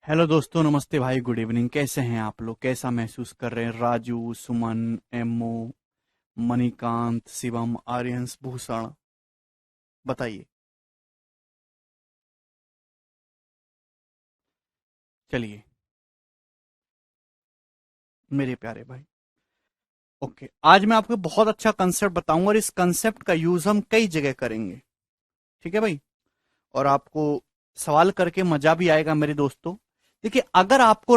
Hello दोस्तों, नमस्ते भाई, गुड इवनिंग। कैसे हैं आप लोग? कैसा महसूस कर रहे हैं? राजू, सुमन, एमओ, मणिकांत, शिवम, आर्यंस, भूषण, बताइए। चलिए मेरे प्यारे भाई। ओके, आज मैं आपको बहुत अच्छा कंसेप्ट बताऊंगा और इस कंसेप्ट का यूज हम कई जगह करेंगे। ठीक है भाई? और आपको सवाल करके मजा भी आएगा मेरे दोस्तों। देखिए, अगर आपको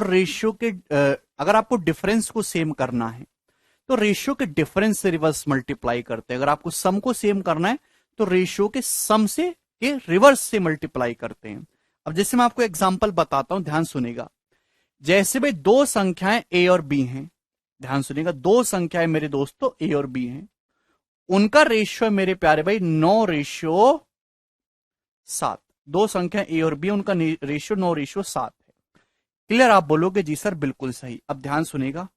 डिफरेंस को सेम करना है तो रेशियो के डिफरेंस से रिवर्स मल्टीप्लाई करते हैं। अगर आपको सम को सेम करना है तो रेशियो के सम से के रिवर्स से मल्टीप्लाई करते हैं। अब जैसे मैं आपको एग्जांपल बताता हूं, ध्यान सुनेगा। जैसे भाई दो संख्याएं ए और बी हैं। ध्यान सुनेगा, दो संख्याएं मेरे दोस्तों ए और बी हैं। उनका रेशियो है मेरे प्यारे भाई 9:7। दो संख्या ए और बी, उनका रेशियो 9:7 है। क्लियर? आप बोलोगे जी सर बिल्कुल सही। अब ध्यान सुनेगा।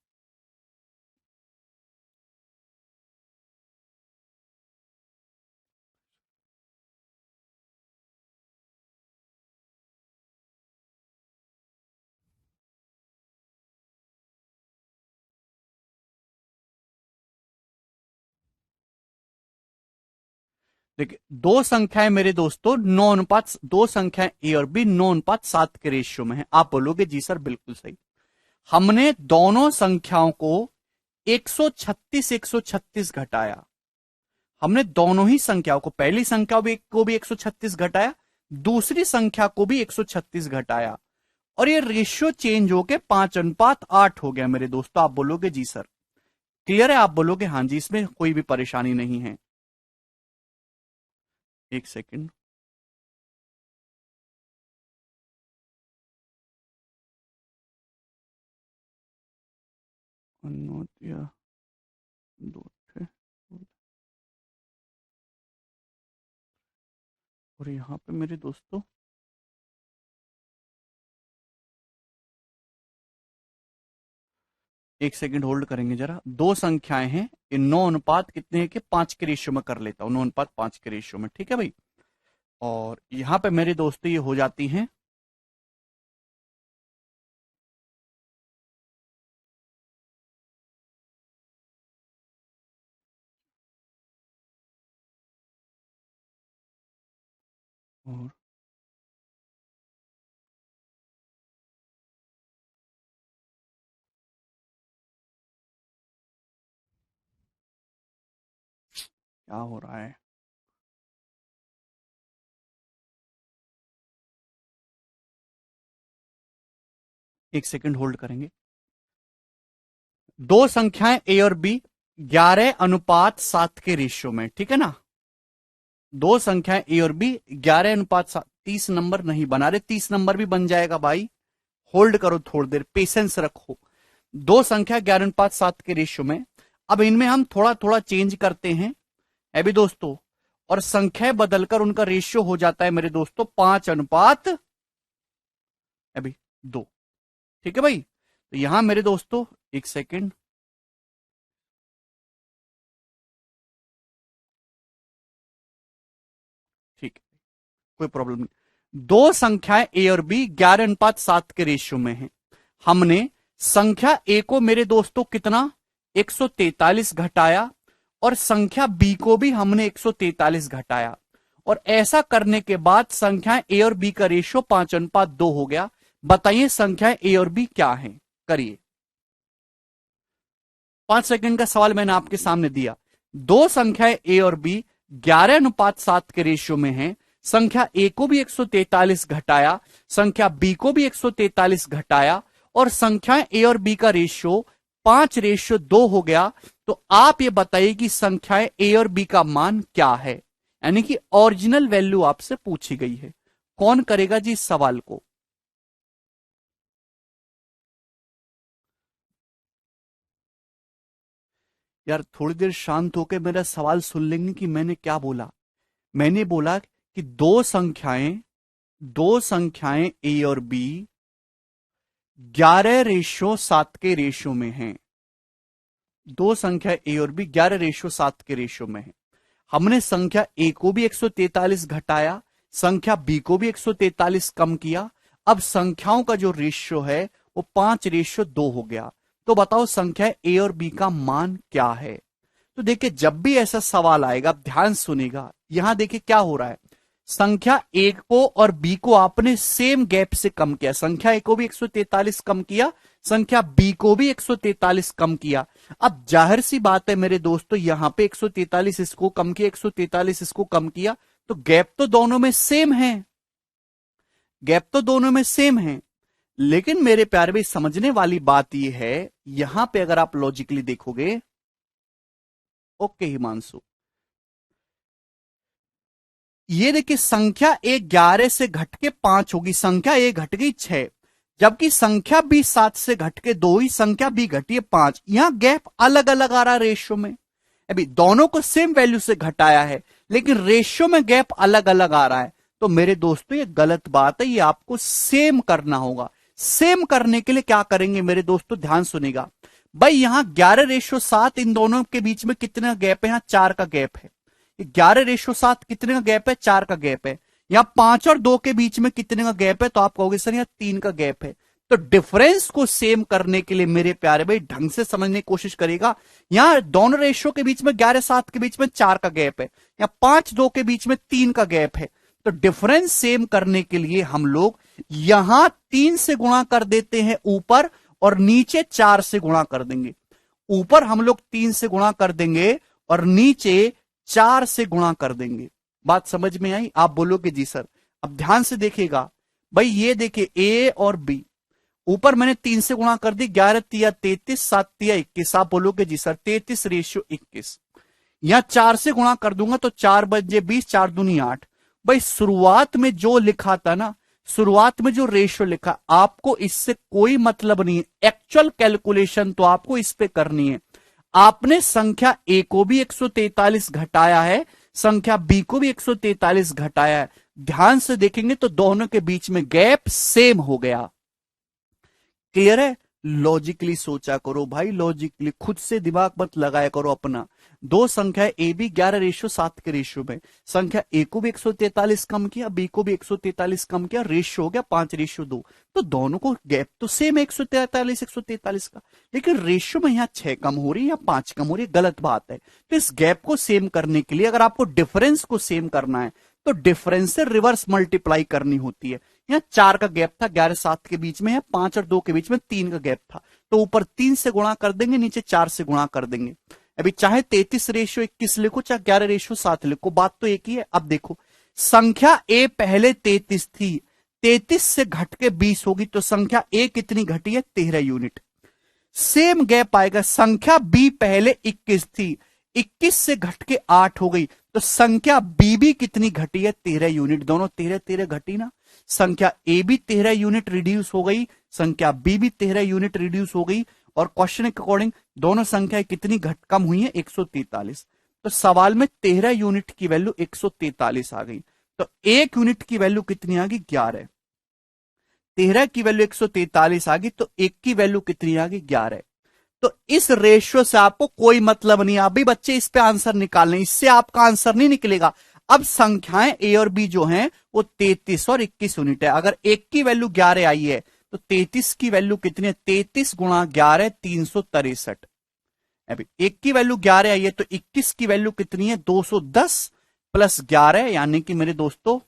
देखिए, दो संख्याएं मेरे दोस्तों 9:7, दो संख्याएं ए और बी 9:7 के रेशियो में है। आप बोलोगे जी सर बिल्कुल सही। हमने दोनों संख्याओं को 136 घटाया। हमने दोनों ही संख्याओं को, पहली संख्या को भी 136 घटाया, दूसरी संख्या को भी 136 घटाया, और ये रेशियो चेंज होके 5:8 हो गया मेरे दोस्तों। आप बोलोगे जी सर। क्लियर है? आप बोलोगे हाँ जी, इसमें कोई भी परेशानी नहीं है। एक सेकेंड। दो थे, और यहाँ पे मेरे दोस्तों एक सेकंड होल्ड करेंगे जरा। दो संख्याएं हैं, इन 9:5 कितने हैं कि 5 के रेशियो में कर लेता हूं। 9:5 के रेशियो में, ठीक है भाई? और यहां पे मेरे दोस्तों ये हो जाती हैं। और क्या हो रहा है? एक सेकंड होल्ड करेंगे। दो संख्याएं ए और बी 11:7 के रेशियो में, ठीक है ना? दो संख्याएं ए और बी 11:7। 30 नंबर नहीं बना रहे, 30 नंबर भी बन जाएगा भाई। होल्ड करो, थोड़ी देर पेशेंस रखो। दो संख्या 11:7 के रेशियो में। अब इनमें हम थोड़ा थोड़ा चेंज करते हैं अभी दोस्तों, और संख्या बदलकर उनका रेशियो हो जाता है मेरे दोस्तों 5:2। अभी दो। ठीक है भाई? तो यहां मेरे दोस्तों एक सेकेंड। ठीक है, कोई प्रॉब्लम नहीं। दो संख्याएं ए और बी 11:7 के रेशियो में है। हमने संख्या ए को मेरे दोस्तों कितना 143 घटाया, और संख्या बी को भी हमने 143 घटाया, और ऐसा करने के बाद संख्या ए और बी का रेशियो 5:2 हो गया। बताइए संख्या ए और बी क्या है? करिए। 5 सेकंड का सवाल मैंने आपके सामने दिया। दो संख्याएं ए और बी 11:7 के रेशियो में है। संख्या ए को भी 143 घटाया, संख्या बी को भी 143 घटाया, और संख्या ए और बी का रेशियो 5:2 हो गया। तो आप ये बताइए कि संख्याएं ए और बी का मान क्या है? यानी कि ओरिजिनल वैल्यू आपसे पूछी गई है। कौन करेगा जी इस सवाल को? यार थोड़ी देर शांत होकर मेरा सवाल सुन लेंगे कि मैंने क्या बोला। मैंने बोला कि दो संख्याएं ए और बी 11:7 के रेशियो में हैं। दो संख्या ए और बी 11:7 के रेशियो में है। हमने संख्या ए को भी 143 घटाया, संख्या बी को भी 143 कम किया। अब संख्याओं का जो रेशियो है वो 5:2 हो गया। तो बताओ संख्या ए और बी का मान क्या है। तो देखिए जब भी ऐसा सवाल आएगा आप ध्यान सुनिएगा, यहां देखिए क्या हो रहा है। संख्या ए को और बी को आपने सेम गैप से कम किया, संख्या ए को भी 143 कम किया, संख्या बी को भी 143 कम किया। अब जाहिर सी बात है मेरे दोस्तों, यहां पे 143 इसको कम किया, 143 इसको कम किया, तो गैप तो दोनों में सेम है, गैप तो दोनों में सेम है। लेकिन मेरे प्यारे भाई समझने वाली बात यह है, यहां पे अगर आप लॉजिकली देखोगे, ओके हिमांशु, ये देखिए संख्या ए 11 से घट के 5 होगी, संख्या ए घट गई 6, जबकि संख्या बी 7 से घट के 2 ही, संख्या बी घटी है 5। यहां गैप अलग अलग आ रहा है रेशियो में। अभी दोनों को सेम वैल्यू से घटाया है लेकिन रेशियो में गैप अलग अलग आ रहा है। तो मेरे दोस्तों ये गलत बात है, ये आपको सेम करना होगा। सेम करने के लिए क्या करेंगे मेरे दोस्तों, ध्यान सुनिएगा। भाई यहां 11:7, इन दोनों के बीच में कितना गैप है, यहां 4 का गैप है। 11:7 कितने का गैप है, 4 का गैप है। यहां 5 और 2 के बीच में कितने का गैप है, तो आप कहोगे सर यहां 3 का गैप है। तो डिफरेंस को सेम करने के लिए मेरे प्यारे भाई ढंग से समझने की कोशिश करेगा। यहां दोनों रेशियो के बीच में 11:7 के बीच में 4 का गैप है, यहां 5-2 के बीच में 3 का गैप है। तो डिफरेंस सेम करने के लिए हम लोग यहां 3 से गुणा कर देते हैं ऊपर, और नीचे 4 से गुणा कर देंगे। ऊपर हम लोग 3 से गुणा कर देंगे और नीचे 4 से गुणा कर देंगे। बात समझ में आई? आप बोलोगे जी सर। अब ध्यान से देखिएगा भाई, ये देखिए ए और बी, ऊपर मैंने 3 से गुणा कर दी, 11 तिया 33, 7 तिया 21। आप बोलोगे जी सर 33:21। यहां 4 से गुणा कर दूंगा तो 4 बजे 20, 4 दूनी 8। भाई शुरुआत में जो लिखा था ना, शुरुआत में जो रेशियो लिखा, आपको इससे कोई मतलब नहीं है। एक्चुअल कैलकुलेशन तो आपको इस पे करनी है। आपने संख्या ए को भी 143 घटाया है, संख्या बी को भी 143 घटाया है। ध्यान से देखेंगे तो दोनों के बीच में गैप सेम हो गया। क्लियर है? लॉजिकली सोचा करो भाई, लॉजिकली खुद से दिमाग मत लगाया करो अपना। दो संख्या ए बी 11:7 के रेशियो में, संख्या ए को भी 143 कम किया, बी को भी 143 कम किया, रेशियो हो गया 5:2। तो दोनों को गैप तो सेम है 143 का, लेकिन रेशियो में यहां 6 कम हो रही है या 5 कम हो रही है, गलत बात है। तो इस गैप को सेम करने के लिए अगर आपको डिफरेंस को सेम करना है तो डिफरेंस से रिवर्स मल्टीप्लाई करनी होती है। यहां 4 का गैप था 11:7 के बीच में, है 5 और 2 के बीच में 3 का गैप था, तो ऊपर 3 से गुणा कर देंगे, नीचे 4 से गुणा कर देंगे। अभी चाहे 33:21 लिखो चाहे 11:7 लिखो, बात तो एक ही है। अब देखो संख्या ए पहले 33 थी, 33 से घट के 20 होगी, तो संख्या ए कितनी घटी है, 13 यूनिट। सेम गैप आएगा, संख्या बी पहले 21 थी, 21 से घट के 8 हो गई, तो संख्या बी भी कितनी घटी है, 13 यूनिट। दोनों 13-13 घटी ना, संख्या ए भी 13 यूनिट रिड्यूस हो गई, संख्या बी भी 13 यूनिट रिड्यूस हो गई, और क्वेश्चन के अकॉर्डिंग दोनों संख्याएं कितनी घट कम हुई है, 143। तो सवाल में 13 यूनिट की वैल्यू 143 आ गई, तो 1 यूनिट की वैल्यू कितनी आ गई, 11। 13 की वैल्यू 143 आ गई, तो 1 की वैल्यू कितनी आ गई, 11। तो इस रेशियो से आपको कोई मतलब नहीं, आप भी बच्चे इस पे आंसर निकालने, इससे आपका आंसर नहीं निकलेगा। अब संख्याएं ए और बी जो हैं वो 33 और 21 यूनिट है। अगर एक की वैल्यू 11 आई है तो 33 की वैल्यू कितनी है, 33 गुणा 11 363। अभी एक की वैल्यू 11 आई है तो 21 की वैल्यू कितनी है, 210 प्लस 11, यानी कि मेरे दोस्तों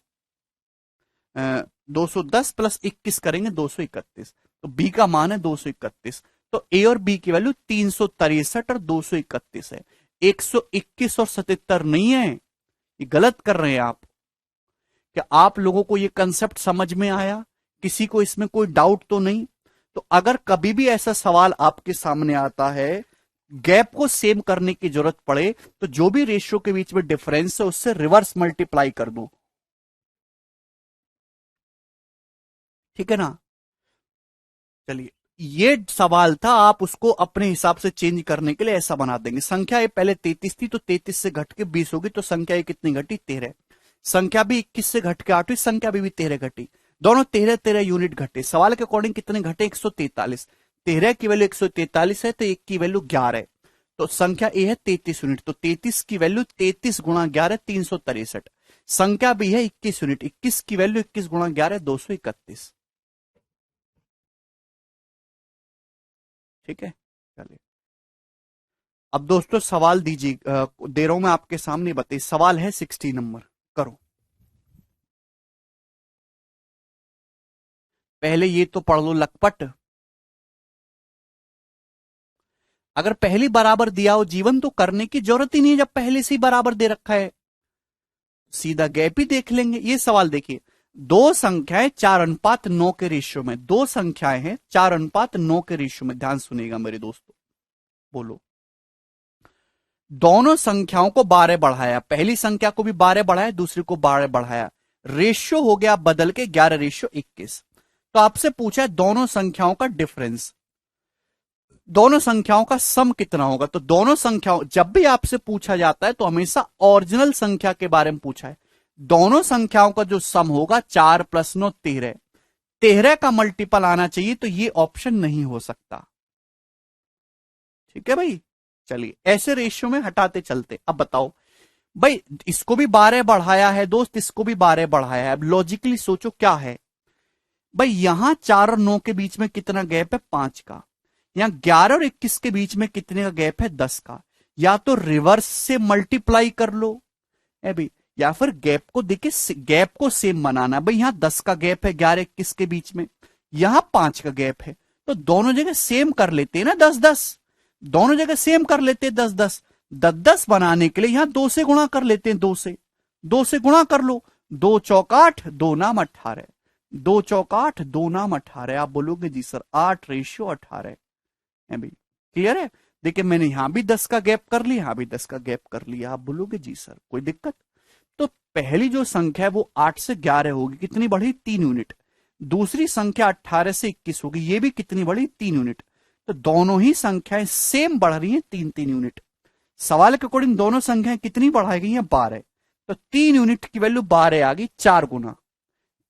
210 प्लस 21 करेंगे 231। तो बी का मान है 231। तो ए और बी की वैल्यू 363 और 231 है, 121 और 77 नहीं है। ये गलत कर रहे हैं आप। क्या आप लोगों को ये कंसेप्ट समझ में आया? किसी को इसमें कोई डाउट तो नहीं? तो अगर कभी भी ऐसा सवाल आपके सामने आता है, गैप को सेम करने की जरूरत पड़े, तो जो भी रेशियो के बीच में डिफरेंस है उससे रिवर्स मल्टीप्लाई कर दो, ठीक है ना। चलिए, ये सवाल था, आप उसको अपने हिसाब से चेंज करने के लिए ऐसा बना देंगे। संख्या ए पहले 33 थी, तो 33 से घट के 20 होगी, तो संख्या ए कितनी घटी, 13। संख्या भी 21 से घट के 8 हुई, संख्या भी 13 घटी, दोनों 13-13 यूनिट घटे। सवाल के अकॉर्डिंग कितने घटे, 143। 13 की वैल्यू 143 है, तो 1 की वैल्यू 11 है, तो संख्या ए है 33 यूनिट, तो 33 की वैल्यू 33 गुणा 11 363। संख्या भी है 21 यूनिट, 21 की वैल्यू 21 गुणा 11 231। ठीक है, चलिए अब दोस्तों सवाल दीजिए, दे रहा हूं मैं आपके सामने, बताइए सवाल है 60 नंबर, करो। पहले ये तो पढ़ लो लखपट। अगर पहली बराबर दिया हो जीवन तो करने की जरूरत ही नहीं है, जब पहले से ही बराबर दे रखा है सीधा गैप ही देख लेंगे। ये सवाल देखिए, दो संख्याएं 4:9 के रेशियो में, दो संख्याएं हैं 4:9 के रेशियो में, ध्यान सुनिएगा मेरे दोस्तों, बोलो। दोनों संख्याओं को 12 बढ़ाया, पहली संख्या को भी 12 बढ़ाया, दूसरी को 12 बढ़ाया, रेशियो हो गया बदल के 11:21। तो आपसे पूछा है दोनों संख्याओं का डिफरेंस, दोनों संख्याओं का सम कितना होगा। तो दोनों संख्याओं, जब भी आपसे पूछा जाता है तो हमेशा ओरिजिनल संख्या के बारे में पूछा है। दोनों संख्याओं का जो सम होगा 4 + 9 13, 13 का मल्टीपल आना चाहिए, तो ये ऑप्शन नहीं हो सकता। ठीक है भाई, चलिए ऐसे रेशियो में हटाते चलते। अब बताओ भाई, इसको भी 12 बढ़ाया है दोस्त, इसको भी 12 बढ़ाया है। अब लॉजिकली सोचो क्या है भाई, यहां 4 और 9 के बीच में कितना गैप है, 5 का। यहां 11 और 21 के बीच में कितने का गैप है, 10 का। या तो रिवर्स से मल्टीप्लाई कर लो है भाई, या फिर गैप को देखिए, गैप को सेम बनाना भाई। यहां 10 का गैप है 11 21 के बीच में, यहां 5 का गैप है, तो दोनों जगह सेम कर लेते हैं ना, 10 10, दोनों जगह सेम कर लेते हैं 10 10। 10 10 बनाने के लिए यहां 2 से गुणा कर लेते हैं, 2 से गुणा कर लो। 2 चौक 8, 2 नाम 18, 2 चौक 8, 2 नाम 18। आप बोलोगे जी सर 8:18 है भाई, क्लियर है। देखिए मैंने यहां भी 10 का गैप कर लिया, यहां भी 10 का गैप कर लिया। आप बोलोगे जी सर कोई दिक्कत। तो पहली जो संख्या है वो 8 से 11 होगी, कितनी बढ़ी, 3 यूनिट। दूसरी संख्या 18 से 21 होगी, ये भी कितनी बढ़ी, 3 यूनिट। तो दोनों ही संख्याएं सेम बढ़ रही हैं 3-3 यूनिट। सवाल के अकॉर्डिंग दोनों संख्याएं कितनी बढ़ाई गई हैं, 12। तो 3 यूनिट की वैल्यू 12 आ गई 4 गुना,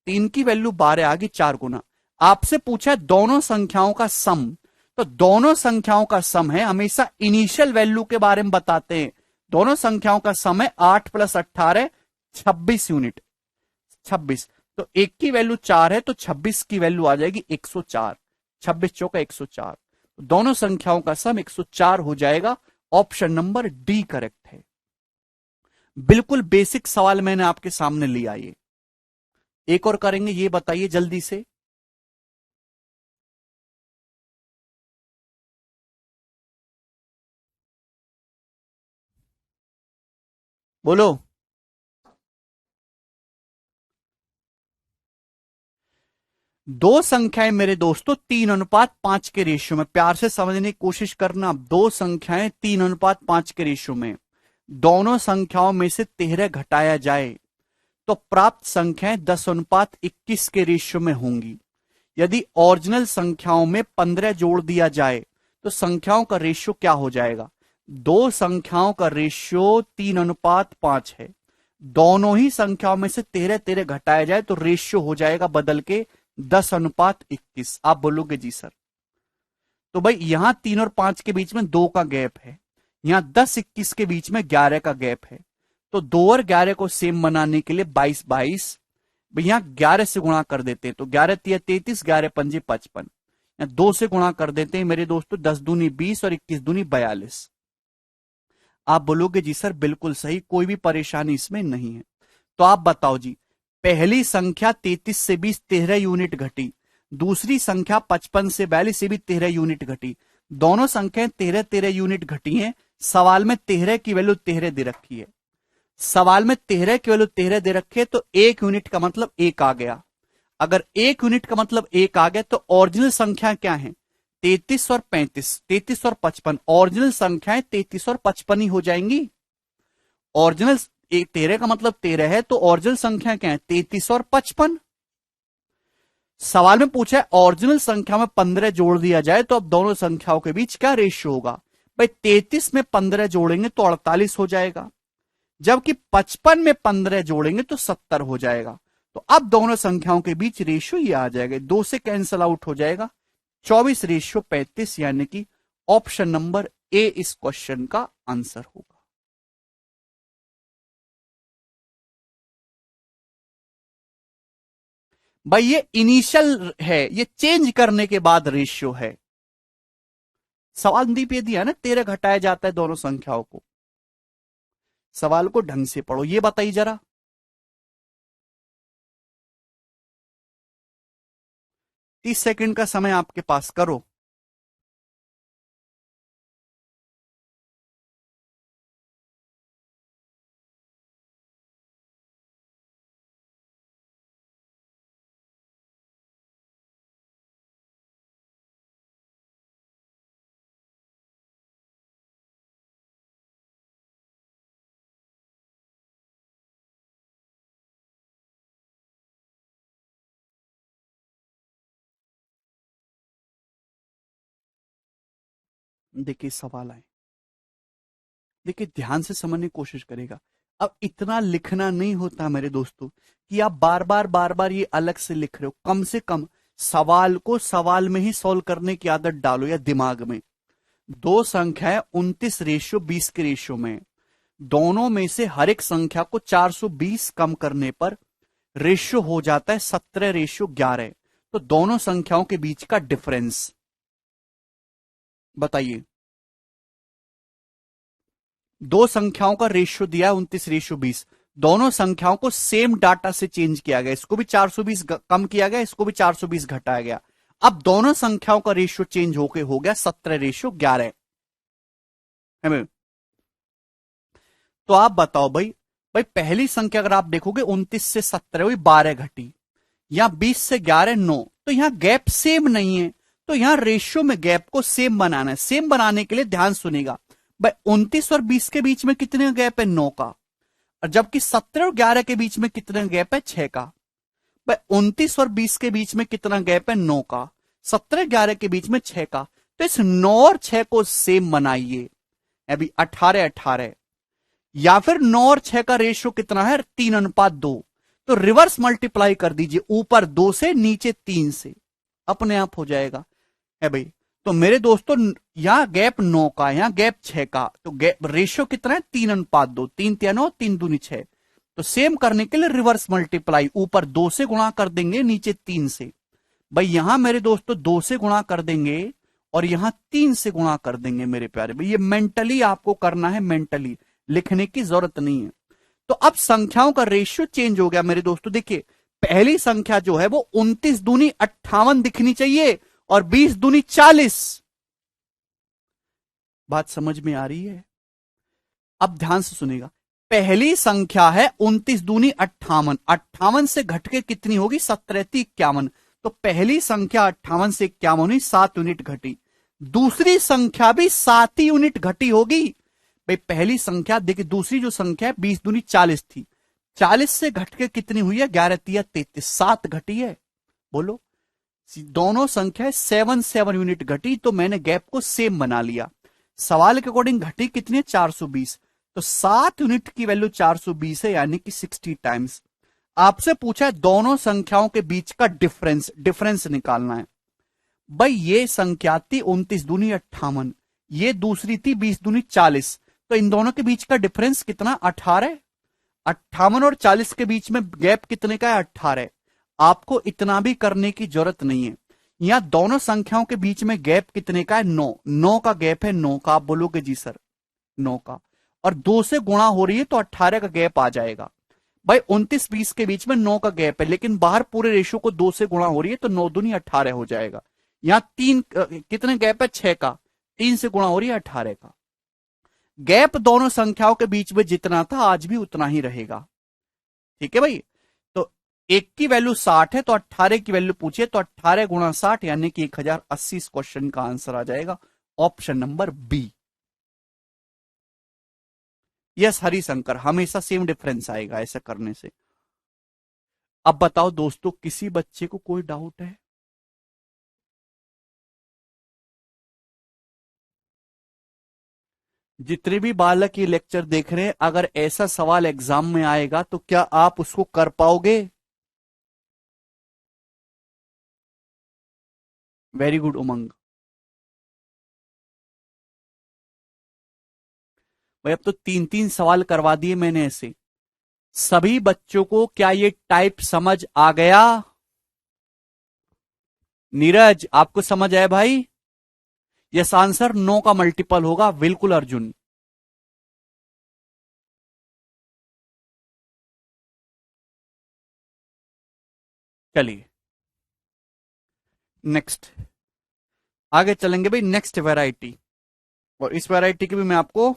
3 की वैल्यू 12 आ गई 4 गुना। आपसे पूछा है दोनों संख्याओं का सम, तो दोनों संख्याओं का सम है, हमेशा इनिशियल वैल्यू के बारे में बताते हैं। दोनों संख्याओं का सम है 8 + 18 26 यूनिट, 26। तो एक की वैल्यू 4 है, तो 26 की वैल्यू आ जाएगी 104, 26 चौका 104। दोनों संख्याओं का सम 104 हो जाएगा। ऑप्शन नंबर डी करेक्ट है। बिल्कुल बेसिक सवाल मैंने आपके सामने लिया। ये एक और करेंगे, ये बताइए जल्दी से। बोलो। दो संख्याएं मेरे दोस्तों 3:5 के रेशियो में, प्यार से समझने की कोशिश करना। दो संख्याएं 3:5 के रेशियो में, दोनों संख्याओं में से 13 घटाया जाए तो प्राप्त संख्याएं 10:21 के रेशियो में होंगी। यदि ओरिजिनल संख्याओं में 15 जोड़ दिया जाए तो संख्याओं का रेशियो क्या हो जाएगा। दो संख्याओं का रेशियो 3:5 है, दोनों ही संख्याओं में से 13 13 घटाया जाए तो रेशियो हो जाएगा बदल के 10:21। आप बोलोगे जी सर, तो भाई यहां 3 और 5 के बीच में 2 का गैप है, यहां 10-21 के बीच में 11 का गैप है। तो 2 और 11 को सेम बनाने के लिए 22-22, यहां 11 से गुणा कर देते हैं, तो 11 × 3 = 33, 11 × 5 = 55। 2 से गुणा कर देते हैं मेरे दोस्तों, 10 दूनी 20 और 21 दूनी 42। आप बोलोगे जी सर बिल्कुल सही, कोई भी परेशानी इसमें नहीं है। तो आप बताओ जी, पहली संख्या 33 से 20 13 यूनिट घटी, दूसरी संख्या 55 से 42 से भी 13 यूनिट घटी, दोनों संख्याएं 13 13 यूनिट घटी हैं। सवाल में 13 की वैल्यू 13 दे रखी है, सवाल में 13 की वैल्यू 13 दे रखी है, तो 1 यूनिट का मतलब 1 आ गया। अगर 1 यूनिट का मतलब 1 आ गया तो ओरिजिनल संख्या क्या है, 33 और 35, 33 और 55। ओरिजिनल संख्याएं 33 और 55 ही हो जाएंगी। ओरिजिनल 13 का मतलब 13 है, तो ओरिजिनल संख्या क्या है, 33 और 55। सवाल में पूछा है ओरिजिनल संख्या में 15 जोड़ दिया जाए तो अब दोनों संख्याओं के बीच क्या रेशियो होगा। भाई 33 में 15 जोड़ेंगे तो 48 हो जाएगा, जबकि 55 में 15 जोड़ेंगे तो 70 हो जाएगा। तो अब दोनों संख्याओं के बीच रेशियो ये आ जाएगा, 2 से कैंसिल आउट हो जाएगा, 24:35, यानी कि ऑप्शन नंबर ए इस क्वेश्चन का आंसर होगा। भाई ये इनिशियल है, ये चेंज करने के बाद रेशियो है। सवाल दीप ये दिया ना 13 घटाया जाता है दोनों संख्याओं को। सवाल को ढंग से पढ़ो, ये बताइए जरा। 30 सेकंड का समय आपके पास, करो। देखिए सवाल आए, देखिए ध्यान से समझने की कोशिश करेगा। अब इतना लिखना नहीं होता मेरे दोस्तों कि आप बार बार ये अलग से लिख रहे हो। कम से कम सवाल को सवाल में ही सॉल्व करने की आदत डालो, या दिमाग में। दो संख्याएं 29:20 के रेशियो में, दोनों में से हर एक संख्या को 420 कम करने पर रेशियो हो जाता है 17:11। तो दोनों संख्याओं के बीच का डिफरेंस बताइए। दो संख्याओं का रेशियो दिया है 29:20, दोनों संख्याओं को सेम डाटा से चेंज किया गया। इसको भी 420 कम किया गया, इसको भी 420 घटाया गया। अब दोनों संख्याओं का रेशियो चेंज होके हो गया 17:11। तो आप बताओ भाई, पहली संख्या अगर आप देखोगे 29 से 17 हुई 12 घटी, यहां 20 से 11 9, तो यहां गैप सेम नहीं है। तो यहां रेशियो में गैप को सेम बनाना है। सेम बनाने के लिए ध्यान सुनेगा भाई, 29 और 20 के बीच में कितने गैप है? 9 का। और जबकि 17 और 11 के बीच में कितना गैप है? 6 का। भाई 29 और 20 के बीच में कितना गैप है? 9 का। 17 11 के बीच में 6 का। तो इस 9 और 6 को सेम बनाइए। अभी 18 18, या फिर 9 और 6 का रेशियो कितना है? 3:2। तो रिवर्स मल्टीप्लाई कर दीजिए, ऊपर 2 से नीचे 3 से, अपने आप हो जाएगा। है भाई, तो मेरे दोस्तों यहां गैप 9 का, यहां गैप 6 का, तो गैप रेशियो कितना है? 3:2। 3 3 9, 3 दूनी 6। तो सेम करने के लिए रिवर्स मल्टीप्लाई, ऊपर 2 से गुणा कर देंगे, नीचे 3 से। भाई यहां मेरे दोस्तों 2 से गुणा कर देंगे और यहां 3 से गुणा कर देंगे मेरे प्यारे भाई। ये मेंटली आपको करना है, मेंटली लिखने की जरूरत नहीं है। तो अब संख्याओं का रेशियो चेंज हो गया मेरे दोस्तों। देखिए पहली संख्या जो है वो 29 दूनी 58 दिखनी चाहिए और 20 दूनी 40। बात समझ में आ रही है? अब ध्यान से सुनेगा। पहली संख्या है 29 दूनी 58, 58 से घटके कितनी होगी? 17 51। तो पहली संख्या 58 से 51 हुई, 7 यूनिट घटी। दूसरी संख्या भी 7 ही यूनिट घटी होगी। भाई पहली संख्या देखिए, दूसरी जो संख्या है 20 दूनी 40 थी, 40 से घटके कितनी हुई है? 11 तिया 33, 7 घटी है। बोलो, दोनों संख्या 7 7 यूनिट घटी, तो मैंने गैप को सेम बना लिया। सवाल के अकॉर्डिंग घटी कितनी है? 420। तो 7 यूनिट की वैल्यू 420 है, यानी कि 60 टाइम्स। आपसे पूछा है दोनों संख्याओं के बीच का डिफरेंस, डिफरेंस निकालना है। भाई ये संख्या थी 29 दूनी 58, ये दूसरी थी 20 दूनी 40। तो इन दोनों के बीच का डिफरेंस कितना? 18। 58 और 40 के बीच में गैप कितने का है? 18। आपको इतना भी करने की जरूरत नहीं है। यहां दोनों संख्याओं के बीच में गैप कितने का है? 9। 9 का गैप है, 9 का। आप बोलोगे जी सर 9 का, और 2 से गुणा हो रही है तो 18 का गैप आ जाएगा। भाई 29 20 के बीच में 9 का गैप है, लेकिन बाहर पूरे रेशियो को 2 से गुणा हो रही है, तो 9 दूनी 18 हो जाएगा। यहां 3 कितने गैप है? 6 का। 3 से गुणा हो रही है 18 का। गैप दोनों संख्याओं के बीच में जितना था आज भी उतना ही रहेगा। ठीक है भाई। तो एक की वैल्यू 60 है, तो 18 की वैल्यू पूछिए, तो 18 गुणा 60 यानी कि 1080। इस क्वेश्चन का आंसर आ जाएगा option number B. Yes Harishankar, हमेशा सेम डिफरेंस आएगा ऐसा करने से। अब बताओ दोस्तों, किसी बच्चे को कोई डाउट है? जितने भी बालक ये लेक्चर देख रहे हैं, अगर ऐसा सवाल एग्जाम में आएगा तो क्या आप उसको कर पाओगे? वेरी गुड उमंग। भाई अब तो 3 3 सवाल करवा दिए मैंने ऐसे। सभी बच्चों को क्या ये टाइप समझ आ गया? नीरज आपको समझ आया भाई? यस आंसर 9 का मल्टीपल होगा, बिल्कुल अर्जुन। चलिए नेक्स्ट, आगे चलेंगे भाई नेक्स्ट वैरायटी। और इस वैरायटी के भी मैं आपको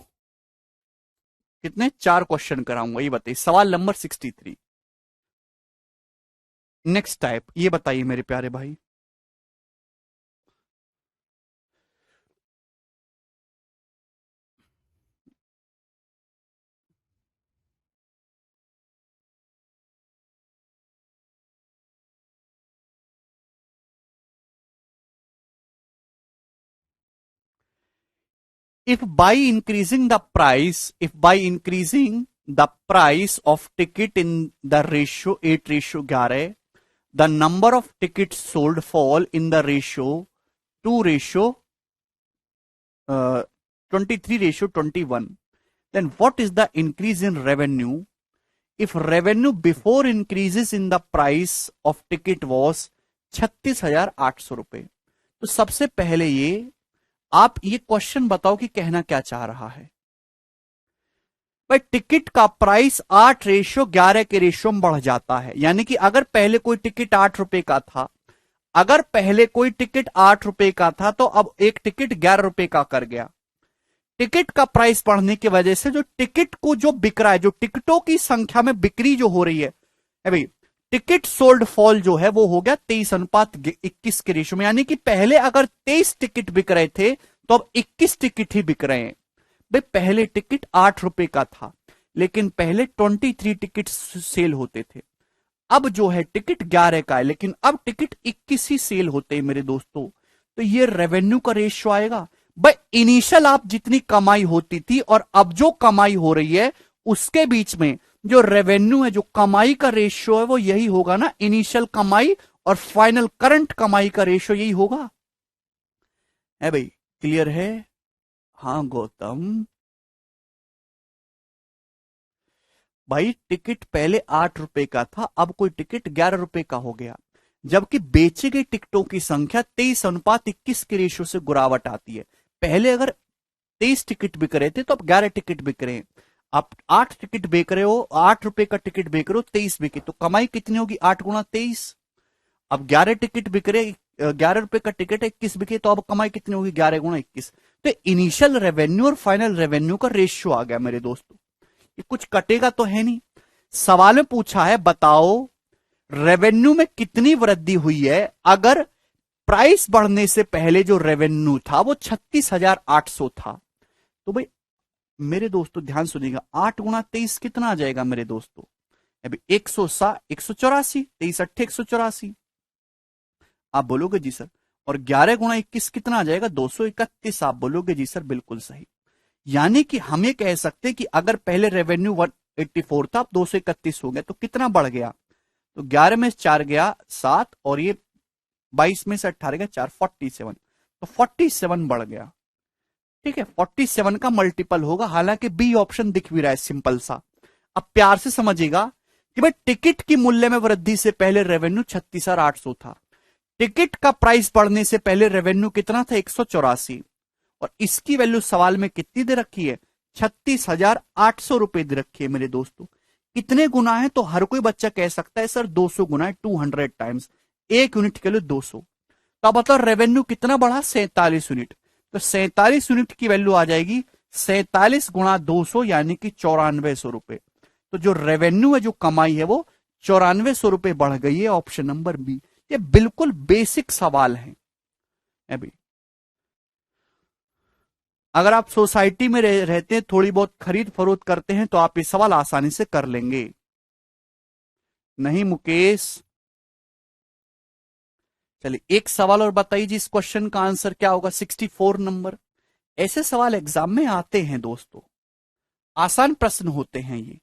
कितने 4 क्वेश्चन कराऊंगा, ये बताइए। सवाल नंबर 63, नेक्स्ट टाइप, ये बताइए मेरे प्यारे भाई। if by increasing the price of ticket in the ratio 8:11, the number of tickets sold fall in the ratio 2 ratio 23:21, then what is the increase in revenue if revenue before increases in the price of ticket was 36,800 रुपए। तो सबसे पहले ये आप ये question बताओ कि कहना क्या चाह रहा है भाई। टिकट का प्राइस 8:11 के रेशियो में बढ़ जाता है, यानी कि अगर पहले कोई टिकट 8 रुपए का था, अगर पहले कोई टिकट 8 रुपए का था तो अब एक टिकट 11 रुपए का कर गया। टिकट का प्राइस बढ़ने की वजह से जो टिकट को जो बिक रहा है, जो टिकटों की संख्या में बिक्री जो हो रही है भाई, टिकट सोल्ड फॉल जो है वो हो गया 23:21 के रेशियो में। यानी कि पहले अगर 23 टिकट बिक रहे थे तो अब 21 टिकट ही बिक रहे हैं भाई। पहले टिकट 8 रुपए का था, लेकिन पहले 23 टिकट सेल होते थे। अब जो है टिकट 11 का है, लेकिन अब टिकट 21 ही सेल होते हैं मेरे दोस्तों। तो ये रेवेन्यू का रेशियो आएगा भाई। इनिशियल आप जितनी कमाई होती थी और अब जो कमाई हो रही है उसके बीच में जो रेवेन्यू है, जो कमाई का रेशियो है, वो यही होगा ना। इनिशियल कमाई और फाइनल करंट कमाई का रेशियो यही होगा, है भाई। क्लियर है? हाँ गौतम भाई, टिकट पहले 8 रुपए का था, अब कोई टिकट 11 रुपए का हो गया, जबकि बेची गई टिकटों की संख्या 23:21 के रेशियो से गिरावट आती है। पहले अगर 23 टिकट बिक रहे थे तो अब 11 टिकट बिक रहे हैं। आप 8 टिकट बेच रहे हो, 8 रुपए का टिकट बेच रहे हो, 23 बिके, तो कमाई कितनी होगी? 8 × 23। अब 11 टिकट बिक रहे, 11 रुपए का टिकट है, 21 बिके, तो अब कमाई कितनी होगी? 11 × 21। तो इनिशियल रेवेन्यू और फाइनल रेवेन्यू का रेशियो आ गया मेरे दोस्तों। ये कुछ कटेगा तो है नहीं। सवाल में पूछा है बताओ रेवेन्यू में कितनी वृद्धि हुई है अगर प्राइस बढ़ने से पहले जो रेवेन्यू था वो 36,800 था। तो भाई मेरे दोस्तों ध्यान सुनिएगा, 8 × 23 कितना आ जाएगा मेरे दोस्तों? अभी 184, 23 × 8 = 184। आप बोलोगे जी सर। और 11 × 21 कितना आ जाएगा? 231। आप बोलोगे जी सर, बिल्कुल सही। यानी कि हम ये कह सकते हैं कि अगर पहले रेवेन्यू 184 था, अब 231 हो गया, तो कितना बढ़ गया? तो 11 में से 4 गया 7, और ये 22 में से 18 गया 4, 47। तो 47 बढ़ गया। ठीक है, 47 का मल्टीपल होगा, हालांकि बी ऑप्शन दिख भी रहा है सिंपल सा। अब प्यार से समझिएगा कि भाई टिकट की मूल्य में वृद्धि से पहले रेवेन्यू 36,800 था। टिकट का प्राइस बढ़ने से पहले रेवेन्यू कितना था? 184। और इसकी वैल्यू सवाल में कितनी दे रखी है? 36,800 रुपए दे रखी है मेरे दोस्तों। कितने गुना है? तो हर कोई बच्चा कह सकता है सर 200 गुना है, 200 टाइम्स, 1 यूनिट के लिए 200। तो अब बताओ रेवेन्यू कितना बढ़ा? 47 यूनिट। तो 47 यूनिट की वैल्यू आ जाएगी 47 × 200, यानी कि 9400 रुपए। तो जो रेवेन्यू है, जो कमाई है, वो 9400 रुपए बढ़ गई है। Option number B. ये बिल्कुल बेसिक सवाल है अभी। अगर आप सोसाइटी में रहते हैं, थोड़ी बहुत खरीद फरोख्त करते हैं, तो आप ये सवाल आसानी से कर लेंगे। नहीं मुकेश? चलिए एक सवाल और बताइए जी, इस क्वेश्चन का आंसर क्या होगा? 64 नंबर। ऐसे सवाल एग्जाम में आते हैं दोस्तों, आसान प्रश्न होते हैं ये।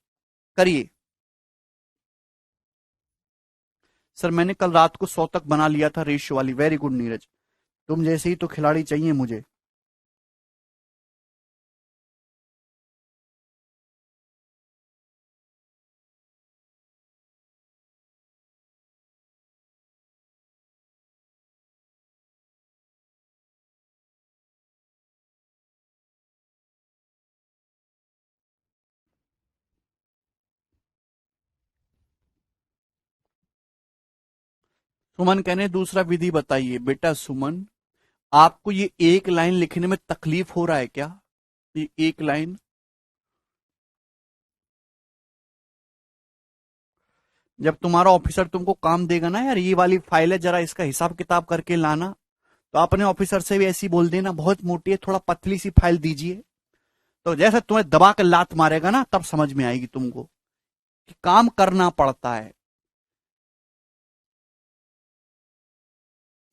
करिए। सर मैंने कल रात को 100 तक बना लिया था रेशियो वाली। वेरी गुड नीरज, तुम जैसे ही तो खिलाड़ी चाहिए मुझे। सुमन कहने दूसरा विधि बताइए। बेटा सुमन, आपको ये एक लाइन लिखने में तकलीफ हो रहा है क्या? ये एक लाइन, जब तुम्हारा ऑफिसर तुमको काम देगा ना, यार ये वाली फाइल है, जरा इसका हिसाब किताब करके लाना, तो अपने ऑफिसर से भी ऐसी बोल देना, बहुत मोटी है, थोड़ा पतली सी फाइल दीजिए। तो जैसे तुम्हें दबा कर लात मारेगा ना, तब समझ में आएगी तुमको कि काम करना पड़ता है।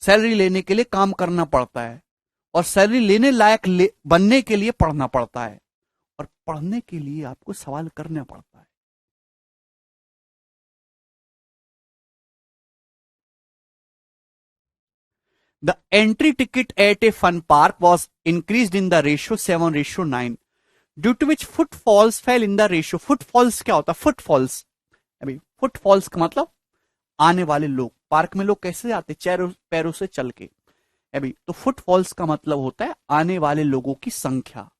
सैलरी लेने के लिए काम करना पड़ता है, और सैलरी लेने लायक बनने के लिए पढ़ना पड़ता है, और पढ़ने के लिए आपको सवाल करना पड़ता है। The entry ticket at a fun park was increase in the ratio 7:9, due to which footfalls fell in the ratio. Footfalls क्या होता है? फुटफॉल्स, अभी फुटफॉल्स का मतलब आने वाले लोग। पार्क में लोग कैसे आते? पैरों पैरों से चल के। अभी तो फुटफॉल्स का मतलब होता है आने वाले लोगों की संख्या।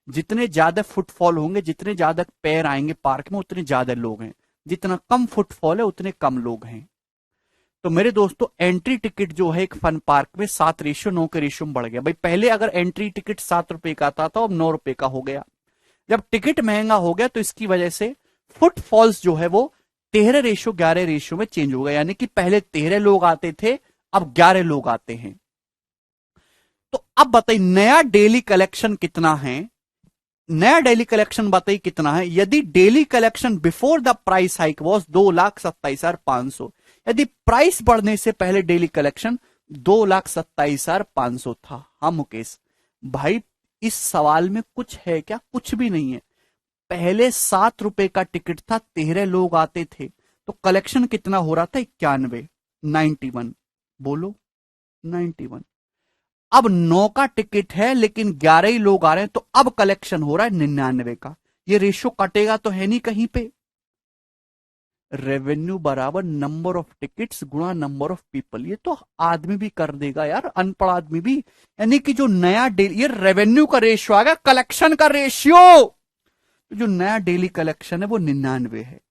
जितने ज्यादा फुटफॉल होंगे, जितने ज्यादा पैर आएंगे पार्क में, उतने ज्यादा लोग हैं। जितना कम फुटफॉल है, उतने कम लोग हैं। तो मेरे दोस्तों, एंट्री टिकट जो है एक फन पार्क में 7:9 के रेशियो में बढ़ गया। भाई पहले अगर एंट्री टिकट 7 रुपए का आता था, अब 9 रुपए का हो गया। जब टिकट महंगा हो गया, तो इसकी वजह से फुटफॉल्स जो है वो 13:11 में चेंज हो गया। यानी कि पहले 13 लोग आते थे, अब 11 लोग आते हैं। तो अब बताइए नया डेली कलेक्शन कितना है? नया डेली कलेक्शन बताइए कितना है? यदि daily collection before the price hike was 2,27,500, यदि प्राइस बढ़ने से पहले डेली कलेक्शन 2,27,500 था। हाँ मुकेश भाई, इस सवाल में कुछ है क्या? कुछ भी नहीं है। पहले 7 रुपए का टिकट था, 13 लोग आते थे, तो कलेक्शन कितना हो रहा था? 91, 91। बोलो 91। अब 9 का टिकट है, लेकिन 11 ही लोग आ रहे हैं, तो अब कलेक्शन हो रहा है 99 का। ये रेशियो कटेगा तो है नहीं कहीं पे। रेवेन्यू बराबर नंबर ऑफ टिकट्स गुणा नंबर ऑफ पीपल। ये तो आदमी भी कर देगा यार, अनपढ़ आदमी भी। यानी कि जो नया डेली, ये रेवेन्यू का रेशियो आ गया, कलेक्शन का रेशियो। तो जो नया डेली कलेक्शन है वो 99 है।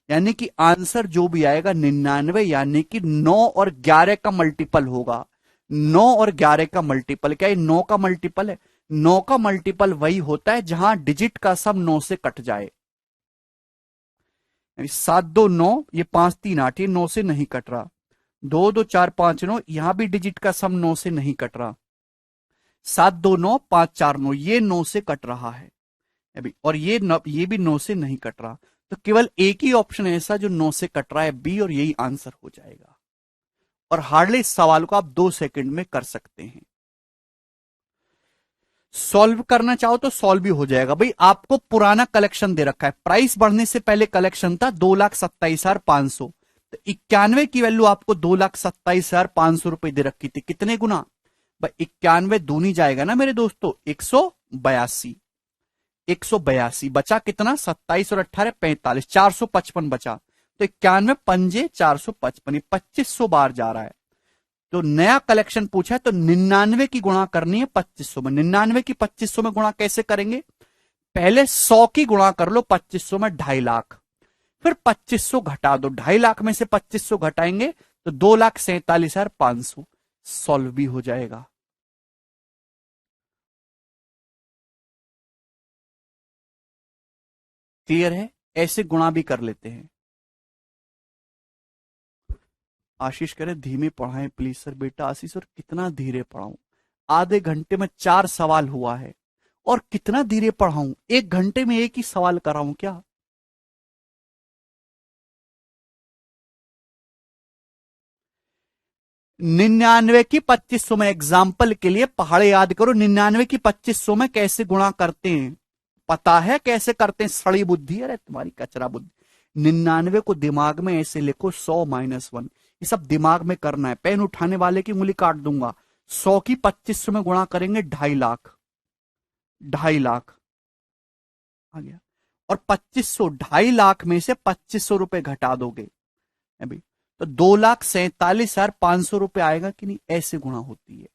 यानी कि आंसर जो भी आएगा 99, यानी कि 9 और 11 का मल्टीपल होगा। 9 और 11 का मल्टीपल क्या है? 9 का मल्टीपल है। 9 का मल्टीपल वही होता है जहां डिजिट का सम 9 से कट जाए। यानी 7 2 9, ये 5 3 8, ये 9 से नहीं कट रहा। 2 2 4 5 9, यहां भी डिजिट का सम 9 से नहीं कट रहा। 7 2 9 5 4 9, ये 9 से कट रहा है अभी, और ये भी 9 से नहीं कट रहा। तो केवल एक ही ऑप्शन ऐसा जो 9 से कट रहा है, बी, और यही आंसर हो जाएगा। और हार्डली इस सवाल को आप 2 सेकंड में कर सकते हैं। सॉल्व करना चाहो तो सॉल्व भी हो जाएगा। भाई आपको पुराना कलेक्शन दे रखा है, प्राइस बढ़ने से पहले कलेक्शन था 2,27,500, तो 91 की वैल्यू आपको 2,27,500 रुपए दे रखी थी। कितने गुना? भाई 91 दूनी जाएगा ना मेरे दोस्तों, 182। 182 बचा कितना? 27 और 18 45, 455 बचा। तो 91 पंजे 455, ये 2500 बार जा रहा है। तो नया कलेक्शन पूछा है, तो 99 की गुणा करनी है 2500 में। 99 की 2500 में गुणा कैसे करेंगे? पहले 100 की गुणा कर लो 2500 में, 2.5 लाख। फिर 2500 घटा दो, 2.5 लाख में से 2500 घटाएंगे तो 2,47,500। सॉल्व भी हो जाएगा। क्लियर है? ऐसे गुणा भी कर लेते हैं। आशीष कह रहे धीमे पढ़ाएं प्लीज सर। बेटा आशीष सर, कितना धीरे पढ़ाऊं? आधे घंटे में 4 सवाल हुआ है, और कितना धीरे पढ़ाऊं? 1 घंटे में एक ही सवाल कराऊं क्या? 99 की 2500 में, एग्जाम्पल के लिए पहाड़े याद करो, 99 की 2500 में कैसे गुणा करते हैं? पता है कैसे करते हैं? सड़ी बुद्धि, अरे तुम्हारी कचरा बुद्धि। 99 को दिमाग में ऐसे लिखो, 100 - 1। ये सब दिमाग में करना है, पेन उठाने वाले की उंगली काट दूंगा। 100 की 2500 में गुणा करेंगे, 2.5 लाख। 2.5 लाख आ गया। और 2500, 2.5 लाख में से 2500 रुपए घटा दोगे अभी, तो 2,47,500 रुपए आएगा कि नहीं? ऐसे गुणा होती है।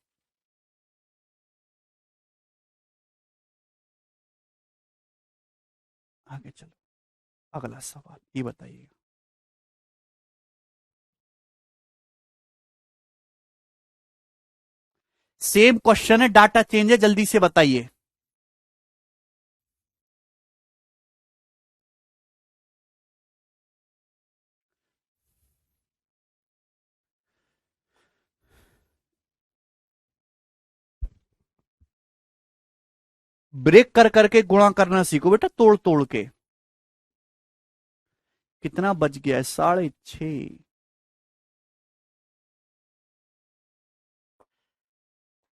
आगे चलो, अगला सवाल ये बताइएगा। सेम क्वेश्चन है, डाटा चेंज है, जल्दी से बताइए। ब्रेक कर करके गुणा करना सीखो बेटा, तोड़ तोड़ के। कितना बच गया है? 6:30।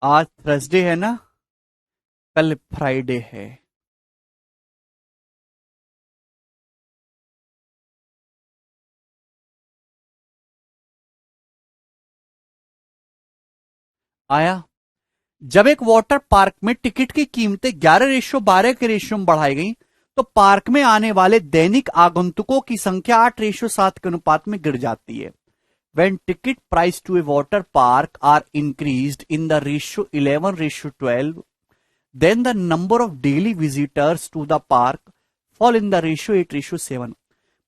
आज थर्सडे है ना, कल फ्राइडे है। आया। जब एक वाटर पार्क में टिकट की कीमतें 11:12 के रेशियो में बढ़ाई गई, तो पार्क में आने वाले दैनिक आगंतुकों की संख्या 8:7 के अनुपात में गिर जाती है। When ticket price to a water park are increased in the ratio 11:12, then the number of daily visitors to the park fall in the ratio 8:7।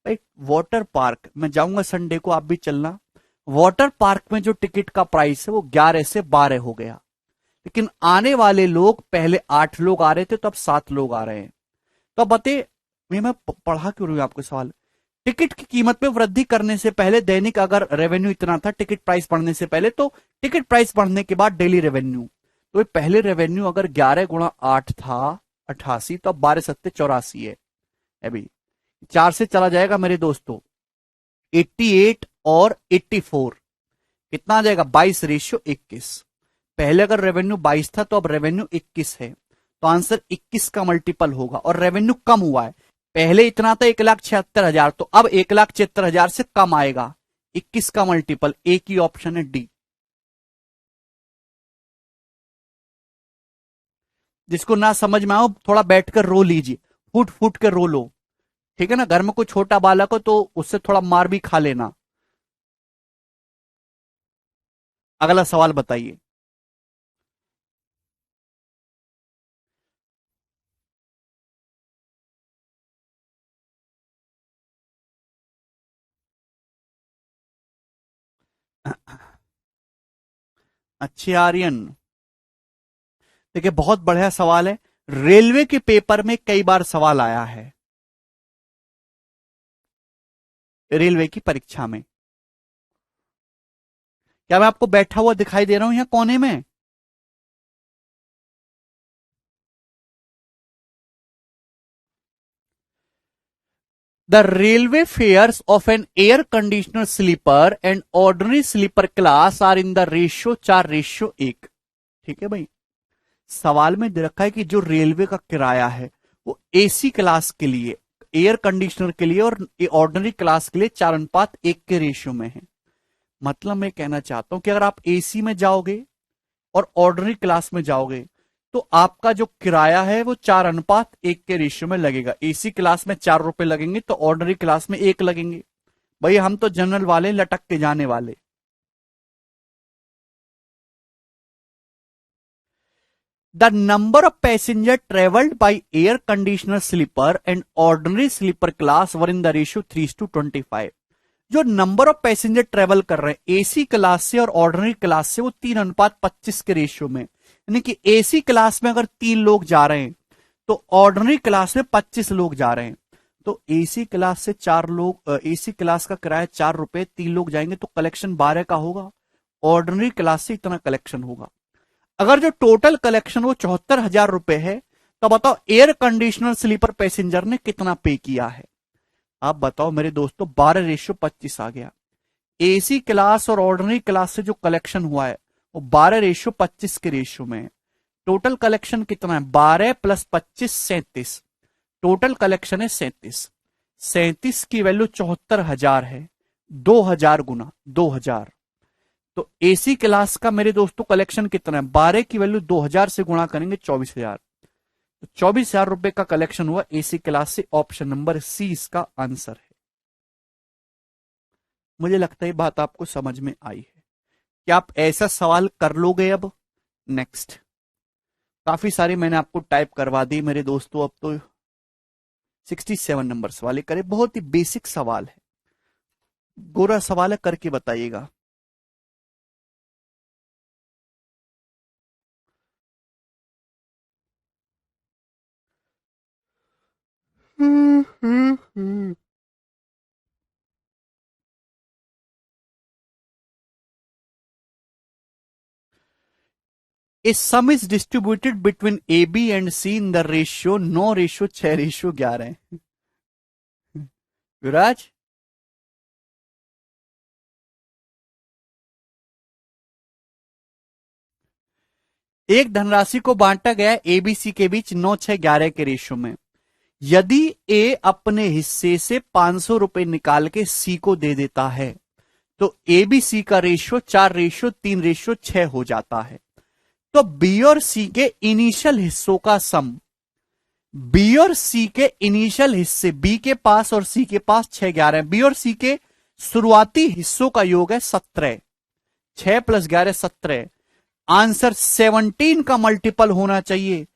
भाई वाटर पार्क में जाऊंगा संडे को, आप भी चलना। वाटर पार्क में जो टिकट का प्राइस है वो 11 से 12 हो गया, लेकिन आने वाले लोग पहले 8 लोग आ रहे थे, तो अब 7 लोग आ रहे हैं। तो अब बताइए, मैं पढ़ा क्यों रही हूं आपको सवाल। टिकट की कीमत में वृद्धि करने से पहले दैनिक अगर रेवेन्यू इतना था टिकट प्राइस बढ़ने से पहले, तो टिकट प्राइस बढ़ने के बाद डेली रेवेन्यू, तो पहले रेवेन्यू अगर 11 × 8 था 88, तो अब 12×7 = 84 है। अभी 4 से चला जाएगा मेरे दोस्तों, 88 और 84 कितना आ जाएगा? 22:21। पहले अगर रेवेन्यू 22 था, तो अब रेवेन्यू 21 है, तो आंसर 21 का मल्टीपल होगा। और रेवेन्यू कम हुआ है, पहले इतना था 1,76,000, तो अब 1,76,000 से कम आएगा। 21 का मल्टीपल, एक ही ऑप्शन है डी। जिसको ना समझ में आओ थोड़ा बैठकर रो लीजिए, फूट फूट के रो लो, ठीक है ना। घर में कोई छोटा बालक हो तो उससे थोड़ा मार भी खा लेना। अगला सवाल बताइए। अच्छे आर्यन, देखिए बहुत बढ़िया सवाल है। रेलवे के पेपर में कई बार सवाल आया है, रेलवे की परीक्षा में। क्या मैं आपको बैठा हुआ दिखाई दे रहा हूं यहाँ कोने में? The railway fares of an air conditioner sleeper and ordinary sleeper class are in the ratio 4:1। ठीक है भाई, सवाल में दे रखा है कि जो रेलवे का किराया है वो एसी क्लास के लिए, एयर कंडीशनर के लिए और ऑर्डिनरी क्लास के लिए 4:1 के रेशियो में है। मतलब मैं कहना चाहता हूं कि अगर आप एसी में जाओगे और ऑर्डिनरी क्लास में जाओगे, तो आपका जो किराया है वो 4:1 के रेशियो में लगेगा। एसी क्लास में 4 रुपए लगेंगे, तो ऑर्डिनरी क्लास में 1 लगेंगे। भाई हम तो जनरल वाले, लटक के जाने वाले। The number of passenger travelled by air conditioner sleeper and ordinary sleeper class were in the ratio 3:25। जो नंबर ऑफ पैसेंजर ट्रेवल कर रहे हैं एसी क्लास से और ऑर्डिनरी क्लास से, वो 3:25 के रेशियो में। यानी कि एसी क्लास में अगर 3 लोग जा रहे हैं, तो ऑर्डिनरी क्लास में 25 लोग जा रहे हैं। तो एसी क्लास से 4 लोग, एसी क्लास का किराया 4 रुपए, 3 लोग जाएंगे तो कलेक्शन 12 का होगा। ऑर्डिनरी क्लास से इतना कलेक्शन होगा। अगर जो टोटल कलेक्शन वो 74,000 रुपए है, तो बताओ एयर कंडीशनर स्लीपर पैसेंजर ने कितना पे किया है? आप बताओ मेरे दोस्तों, 12:25 आ गया। एसी क्लास और ऑर्डिनरी क्लास से जो कलेक्शन हुआ है वो 12:25 के रेशियो में है। टोटल कलेक्शन कितना है? 12 + 25 37। टोटल कलेक्शन है 37। 37 की वैल्यू 74,000 है। 2,000 गुना 2,000, तो एसी क्लास का मेरे दोस्तों कलेक्शन कितना है? 12 की वैल्यू 2,000 से गुणा करेंगे 24,000, तो 24,000 रुपए का कलेक्शन हुआ एसी क्लास से। ऑप्शन नंबर सी इसका आंसर है। मुझे लगता है बात आपको समझ में आई है। क्या आप ऐसा सवाल कर लोगे अब? नेक्स्ट, काफी सारे मैंने आपको टाइप करवा दी मेरे दोस्तों, अब तो 67 नंबर सवाल करे। बहुत ही बेसिक सवाल है, गोरा सवाल है, करके बताइएगा। A sum is distributed between A, B and C in the ratio 9:6:11. विराज, एक धनराशि को बांटा गया एबीसी के बीच 9:6:11 के रेशियो में। यदि ए अपने हिस्से से 500 रुपए निकाल के सी को दे देता है तो एबीसी का रेशियो 4:3:6 हो जाता है। तो बी और सी के इनिशियल हिस्सों का सम, बी और सी के इनिशियल हिस्से, बी के पास और सी के पास 6:11, बी और सी के शुरुआती हिस्सों का योग है 17, 6 + 11 17। आंसर 17 का मल्टीपल होना चाहिए।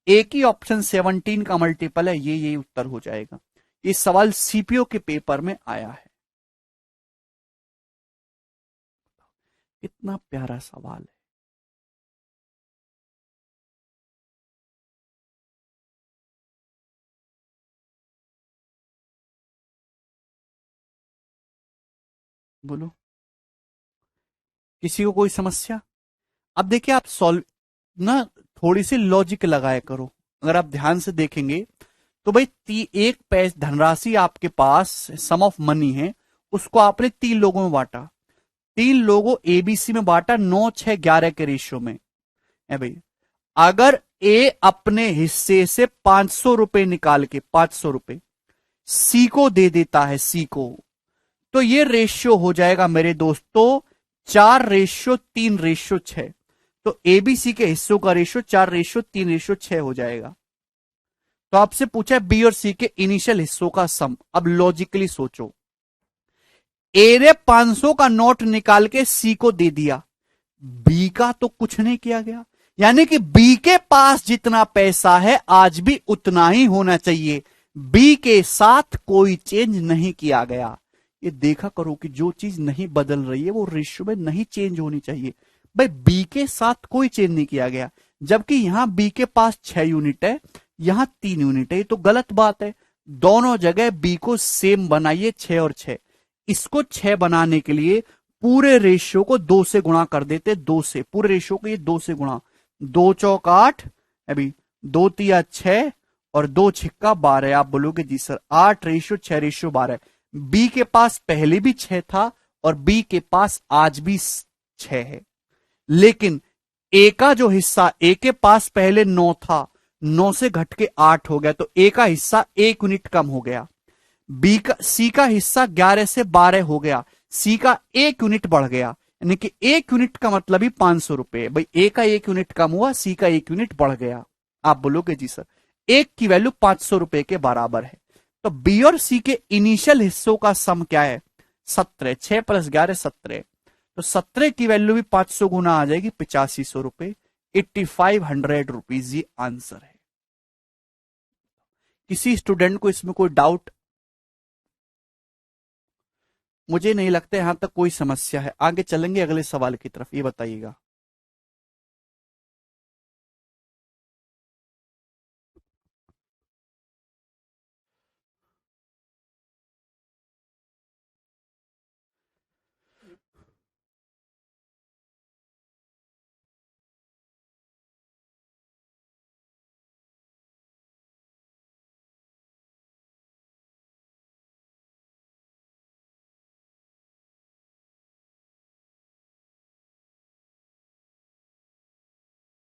एक ही ऑप्शन 17 का मल्टीपल है, ये उत्तर हो जाएगा। ये सवाल सीपीओ के पेपर में आया है। कितना प्यारा सवाल है। बोलो, किसी को कोई समस्या? अब देखिए, आप सॉल्व ना थोड़ी सी लॉजिक लगाया करो। अगर आप ध्यान से देखेंगे तो भाई एक पैसे धनराशि आपके पास सम ऑफ मनी है, उसको आपने 3 लोगों में बांटा, 3 लोगों एबीसी में बांटा 9:6:11 के रेशियो में है भाई। अगर ए अपने हिस्से से 500 रुपए निकाल के 500 रुपए सी को दे देता है, सी को, तो ये रेशियो हो जाएगा मेरे दोस्तों 4:3:6। तो एबीसी के हिस्सों का रेशियो 4:3:6 हो जाएगा। तो आपसे पूछा है बी और सी के इनिशियल हिस्सों का सम। अब लॉजिकली सोचो, ए ने 500 का नोट निकाल के सी को दे दिया, बी का तो कुछ नहीं किया गया, यानी कि बी के पास जितना पैसा है आज भी उतना ही होना चाहिए। बी के साथ कोई चेंज नहीं किया गया। ये देखा करो कि जो चीज नहीं बदल रही है वो रेशियो में नहीं चेंज होनी चाहिए। भाई बी के साथ कोई चेंज नहीं किया गया, जबकि यहां बी के पास 6 यूनिट है, यहां 3 यूनिट है, ये तो गलत बात है। दोनों जगह बी को सेम बनाइए, 6 और 6। इसको 6 बनाने के लिए पूरे रेशियो को 2 से गुणा कर देते, 2 से, पूरे रेशियो को ये 2 से गुणा, 2 चौक 8, अभी 2 तिया 6 और 2 छिक्का 12। आप बोलोगे जी सर 8:6:12। बी के पास पहले भी 6 था और बी के पास आज भी 6 है, लेकिन ए का जो हिस्सा, ए के पास पहले 9 था, 9 से घट के 8 हो गया, तो ए का हिस्सा 1 यूनिट कम हो गया। सी का हिस्सा 11 से 12 हो गया, सी का 1 यूनिट बढ़ गया, यानी कि 1 यूनिट का मतलब ही 500 रुपए। भाई ए का 1 यूनिट कम हुआ, सी का 1 यूनिट बढ़ गया। आप बोलोगे जी सर 1 की वैल्यू 500 रुपए के बराबर है। तो बी और सी के इनिशियल हिस्सों का सम क्या है? 17, 6 + 11 17। तो 17 की वैल्यू भी 500 गुना आ जाएगी, 8500 रुपए, 8500 रुपीज ये आंसर है। किसी स्टूडेंट को इसमें कोई डाउट? मुझे नहीं लगता यहां तक कोई समस्या है। आगे चलेंगे अगले सवाल की तरफ, ये बताइएगा।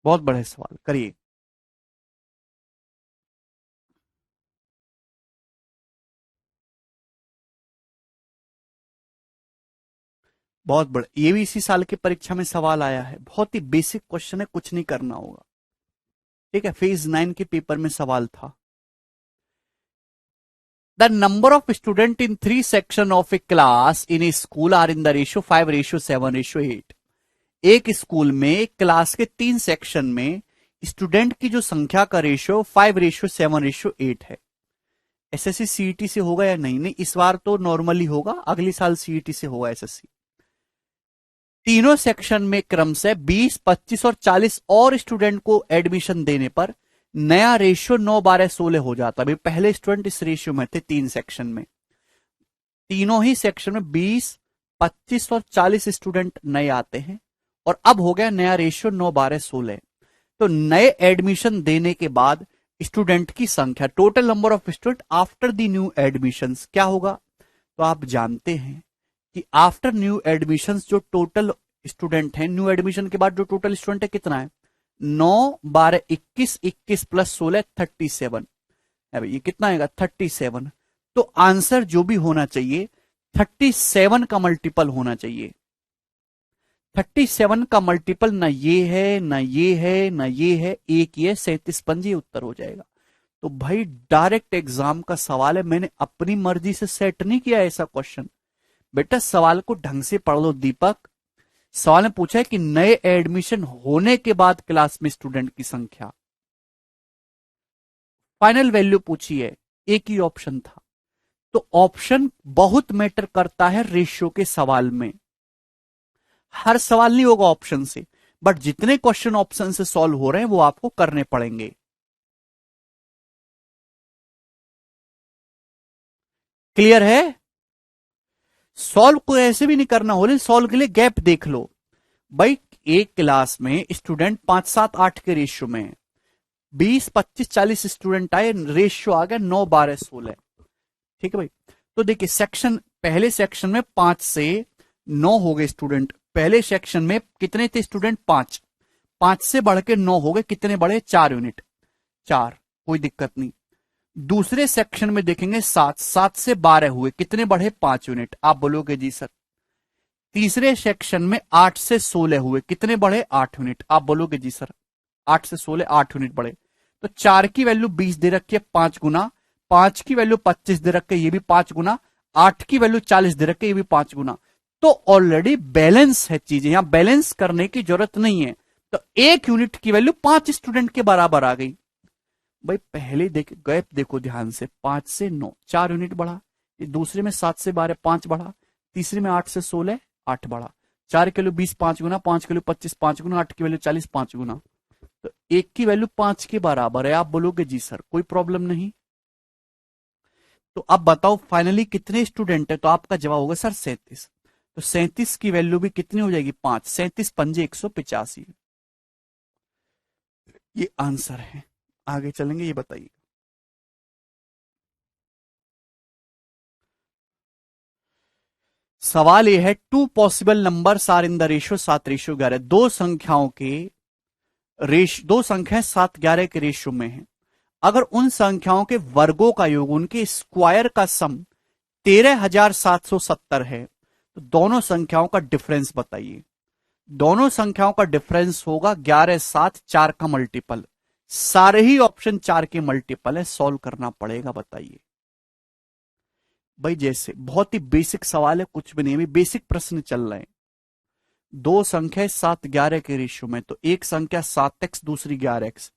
बहुत बड़े सवाल करिए। बहुत बड़े, ये भी इसी साल की परीक्षा में सवाल आया है। बहुत ही बेसिक क्वेश्चन है, कुछ नहीं करना होगा। ठीक है, फेज 9 के पेपर में सवाल था। The number of student in 3 section of a class in a school are in the ratio 5:7:8। एक स्कूल में क्लास के 3 सेक्शन में स्टूडेंट की जो संख्या का रेशियो 5:7:8 है। एसएससी सीईटी से होगा या नहीं? नहीं, इस बार तो नॉर्मली होगा, अगली साल सीईटी से होगा एसएससी। तीनों सेक्शन में क्रमशः 20, 25 और 40 और स्टूडेंट को एडमिशन देने पर नया रेशियो 9 12 16 हो जाता। अभी पहले स्टूडेंट इस रेशियो में थे 3 सेक्शन में, तीनों ही सेक्शन में 20 25 और 40 स्टूडेंट नए आते हैं, और अब हो गया नया रेशियो 9 12 16। तो नए एडमिशन देने के बाद स्टूडेंट की संख्या, total number of student after the new admission क्या होगा? तो आप जानते हैं कि आफ्टर न्यू एडमिशन जो टोटल स्टूडेंट है, न्यू एडमिशन के बाद जो टोटल स्टूडेंट है कितना है? 9 12 21, 21 प्लस 16 37 है भाई। ये कितना आएगा? 37। तो आंसर जो भी होना चाहिए 37 का मल्टीपल होना चाहिए। 37 का मल्टीपल ना ये है ना ये है ना ये है, एक ये 37 पंजे उत्तर हो जाएगा। तो भाई डायरेक्ट एग्जाम का सवाल है, मैंने अपनी मर्जी से सेट नहीं किया ऐसा क्वेश्चन। बेटा सवाल को ढंग से पढ़ लो दीपक। सवाल ने पूछा है कि नए एडमिशन होने के बाद क्लास में स्टूडेंट की संख्या, फाइनल वैल्यू पूछी है, एक ही ऑप्शन था। तो ऑप्शन बहुत मैटर करता है रेशियो के सवाल में। हर सवाल नहीं होगा ऑप्शन से, बट जितने क्वेश्चन ऑप्शन से सॉल्व हो रहे हैं वो आपको करने पड़ेंगे। क्लियर है? सॉल्व को ऐसे भी नहीं करना हो, सॉल्व के लिए गैप देख लो भाई। एक क्लास में स्टूडेंट 5 7 8 के रेशियो में है, 20 25 40 स्टूडेंट आए, रेशियो आ गया 9 12 16। ठीक है भाई। तो देखिए सेक्शन, पहले सेक्शन में 5 से 9 हो गए स्टूडेंट। पहले सेक्शन में कितने थे स्टूडेंट? 5। 5 से बढ़ के 9 हो गए, कितने बढ़े? 4 यूनिट, 4, कोई दिक्कत नहीं। दूसरे सेक्शन में देखेंगे 7, 7 से 12 हुए, कितने बढ़े? 5 यूनिट। आप बोलोगे जी सर। तीसरे सेक्शन में 8 से 16 हुए, कितने बढ़े? 8 यूनिट। आप बोलोगे जी सर 8 से 16 8 यूनिट बढ़े। तो 4 की वैल्यू 20 दे रखी है, 5 गुना। 5 की वैल्यू 25 दे रखी है, ये भी 5 गुना। 8 की वैल्यू 40 दे रखी है, ये भी 5 गुना। तो ऑलरेडी बैलेंस है चीजें, यहां बैलेंस करने की जरूरत नहीं है। तो 1 यूनिट की वैल्यू 5 स्टूडेंट के बराबर आ गई। भाई पहले देख गैप देखो ध्यान से, 5 से 9 4 यूनिट बढ़ा, ये दूसरे में 7 से 12 5 बढ़ा, तीसरे में 8 से 16 8 बढ़ा। 4 की वैल्यू 20 5 गुना, 5 की वैल्यू 25 5 गुना, 8 की वैल्यू 40 5 गुना। तो एक की वैल्यू 5 के बराबर है। आप बोलोगे जी सर कोई प्रॉब्लम नहीं। तो अब बताओ फाइनली कितने स्टूडेंट है? तो आपका जवाब होगा सर 37। तो 37 की वैल्यू भी कितनी हो जाएगी? 5। 37 पंजे 185, ये आंसर है। आगे चलेंगे, ये बताइए। सवाल ये है, two possible numbers are in the ratio 7:11। दो संख्याएं 7:11 के रेशियो में है। अगर उन संख्याओं के वर्गों का योग, उनके स्क्वायर का सम 13,770 है, तो दोनों संख्याओं का डिफरेंस बताइए। दोनों संख्याओं का डिफरेंस होगा 11 7 4 का मल्टीपल। सारे ही ऑप्शन 4 के मल्टीपल है, सॉल्व करना पड़ेगा। बताइए भाई, जैसे बहुत ही बेसिक सवाल है, कुछ भी नहीं, अभी बेसिक प्रश्न चल रहे हैं। दो संख्या 7:11 के रेशियो में, तो एक संख्या 7x, दूसरी 11x,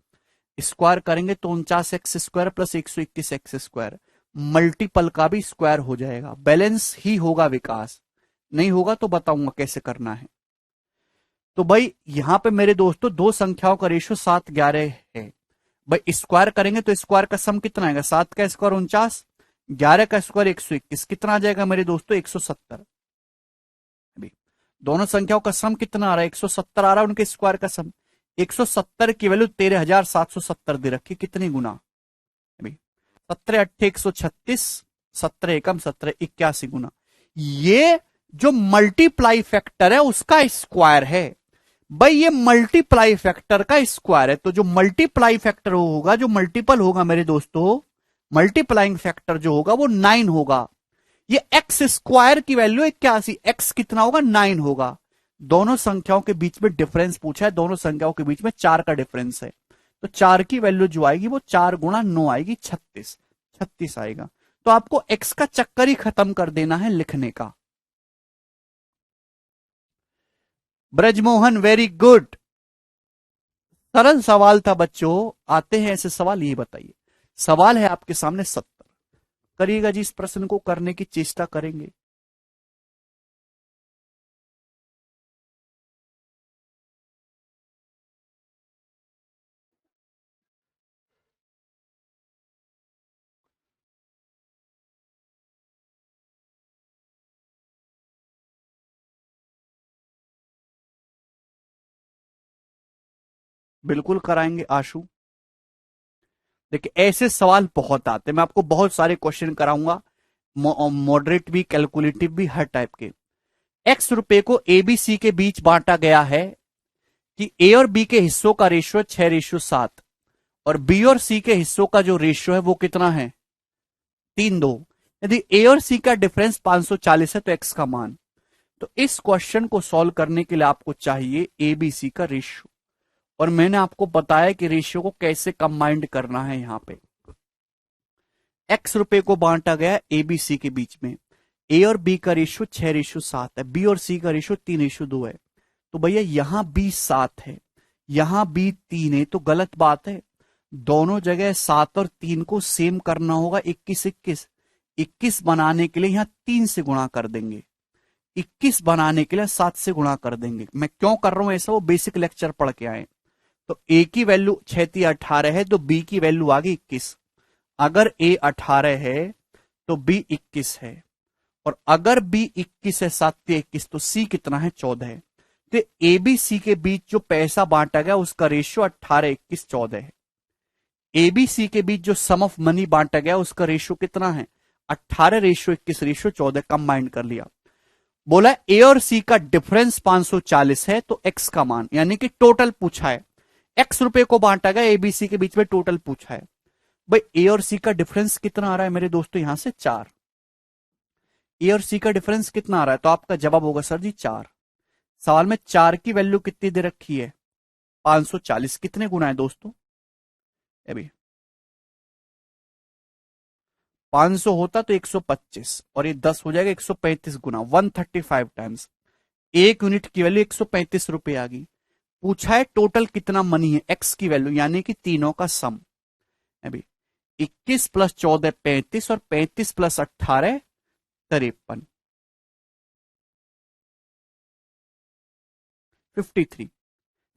स्क्वायर करेंगे तो 49x² प्लस 121x²। मल्टीपल का भी स्क्वायर हो जाएगा, बैलेंस ही होगा विकास। नहीं होगा तो बताऊंगा कैसे करना है। तो भाई यहां पे मेरे दोस्तों दो संख्याओं का रेशियो 7:11 है। भाई स्क्वायर करेंगे तो स्क्वायर का सम कितना आएगा? 7 का स्क्वायर 49, 11 का स्क्वायर 121, कितना आ जाएगा मेरे दोस्तों? 170। दोनों संख्याओं का सम कितना आ रहा है? 170 आ रहा है, उनके स्क्वायर का सम। 170 की वैल्यू 13,770 दे रखी, कितनी गुना? 17 8 136, 17 एकम 17 81 गुना। ये जो मल्टीप्लाई फैक्टर है उसका स्क्वायर है। भाई ये मल्टीप्लाई फैक्टर का स्क्वायर है, तो जो मल्टीप्लाई फैक्टर होगा, जो मल्टीपल होगा मेरे दोस्तों, मल्टीप्लाइंग फैक्टर जो होगा वो 9 होगा। ये एक्स स्क्वायर की वैल्यू 81, एक्स कितना होगा? 9 होगा। दोनों संख्याओं के बीच में डिफरेंस पूछा है, दोनों संख्याओं के बीच में 4 का डिफरेंस है। तो 4 की वैल्यू जो आएगी वो 4 गुणा 9 आएगी, 36। 36 आएगा। तो आपको एक्स का चक्कर ही खत्म कर देना है लिखने का। Brajmohan very good. सरल सवाल था बच्चों। आते हैं ऐसे सवाल, ये बताइए। सवाल है आपके सामने 70। करिएगा जी, इस प्रश्न को करने की चेष्टा करेंगे। बिल्कुल कराएंगे आशु। देखिए ऐसे सवाल बहुत आते हैं, मैं आपको बहुत सारे क्वेश्चन कराऊंगा, मॉडरेट भी, कैलकुलेटिव भी, हर टाइप के। एक्स रुपए को एबीसी के बीच बांटा गया है कि ए और बी के हिस्सों का रेशियो 6:7 और बी और सी के हिस्सों का जो रेशियो है वो कितना है 3:2। यदि ए और सी का डिफरेंस 540 है तो एक्स का मान। तो इस क्वेश्चन को सॉल्व करने के लिए आपको चाहिए एबीसी का रेशियो, और मैंने आपको बताया कि रेशियो को कैसे कंबाइंड करना है। यहां पे एक्स रुपए को बांटा गया एबीसी के बीच में, ए और बी का रेशियो 6:7 है, बी और सी का रेशियो 3:2 है। तो भैया यहां बी 7 है, यहां बी 3 है, तो गलत बात है। दोनों जगह 7 और 3 को सेम करना होगा। 21 बनाने के लिए यहां 3 से गुणा कर देंगे, 21 बनाने के लिए 7 से गुणा कर देंगे। मैं क्यों कर रहा हूं ऐसा, वो बेसिक लेक्चर पढ़ के आए। तो ए की वैल्यू 6×3 = 18 है, तो बी की वैल्यू आ गई 21। अगर ए 18 है तो बी 21 है, और अगर बी 21 है, 7×3 = 21, तो सी कितना है 14 है। तो ए बी सी के बीच जो पैसा बांटा गया उसका रेशियो 18:21:14 है। ए बी सी के बीच जो सम ऑफ मनी बांटा गया उसका रेशियो कितना है 18:21:14, कंबाइंड कर लिया। बोला ए और सी का डिफरेंस 540 है, तो एक्स का मान, यानी कि टोटल पूछा है। एक्स रुपए को बांटा गया एबीसी के बीच में, टोटल पूछा है। भाई ए और सी का डिफरेंस कितना आ रहा है मेरे दोस्तों, यहां से 4। ए और सी का डिफरेंस कितना आ रहा है, तो आपका जवाब होगा सर जी 4। सवाल में 4 की वैल्यू कितनी दे रखी है 540। कितने गुना है दोस्तों, अभी 500 होता तो 125, और ये 10 हो जाएगा 135 गुना, 135 टाइम्स। एक यूनिट की वैल्यू 135 रुपए आ गई। पूछा है टोटल कितना मनी है, एक्स की वैल्यू, यानी कि तीनों का सम। अभी 21 + 14 35, और 35 + 18 53,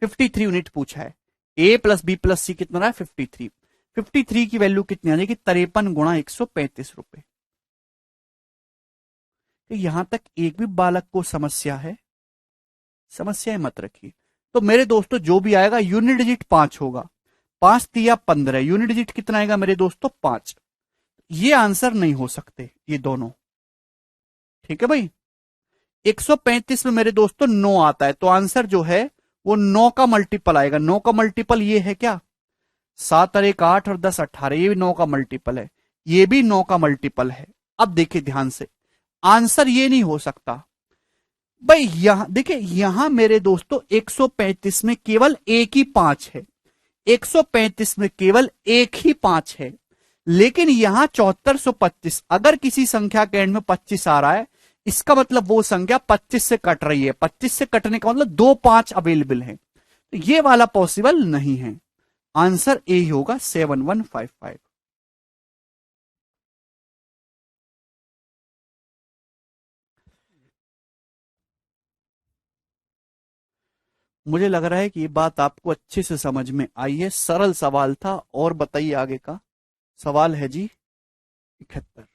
53 यूनिट पूछा है। ए प्लस बी प्लस सी कितना रहा है 53। 53 की वैल्यू कितनी आ जाएगी 53 गुणा 135 रुपए। तो यहां तक एक भी बालक को समस्या है, समस्या मत रखिए। तो मेरे दोस्तों जो भी आएगा यूनिट डिजिट 5 होगा, 5×3 = 15, यूनिट डिजिट कितना आएगा मेरे दोस्तों 5। ये आंसर नहीं हो सकते ये दोनों, ठीक है भाई। 135 में मेरे दोस्तों 9 आता है, तो आंसर जो है वो 9 का मल्टीपल आएगा। 9 का मल्टीपल ये है क्या, 7 और 1 8 और 10 18, ये भी 9 का मल्टीपल है, ये भी 9 का मल्टीपल है। अब देखिए ध्यान से, आंसर ये नहीं हो सकता भाई। यहां देखिए, यहां मेरे दोस्तों 135 में केवल एक ही 5 है, 135 में केवल एक ही 5 है, लेकिन यहां 7425। अगर किसी संख्या के एंड में 25 आ रहा है, इसका मतलब वो संख्या 25 से कट रही है। 25 से कटने का मतलब 2 5 अवेलेबल है, तो ये वाला पॉसिबल नहीं है। आंसर ए ही होगा 7155। मुझे लग रहा है कि ये बात आपको अच्छे से समझ में आई है। सरल सवाल था। और बताइए आगे का सवाल है जी 71।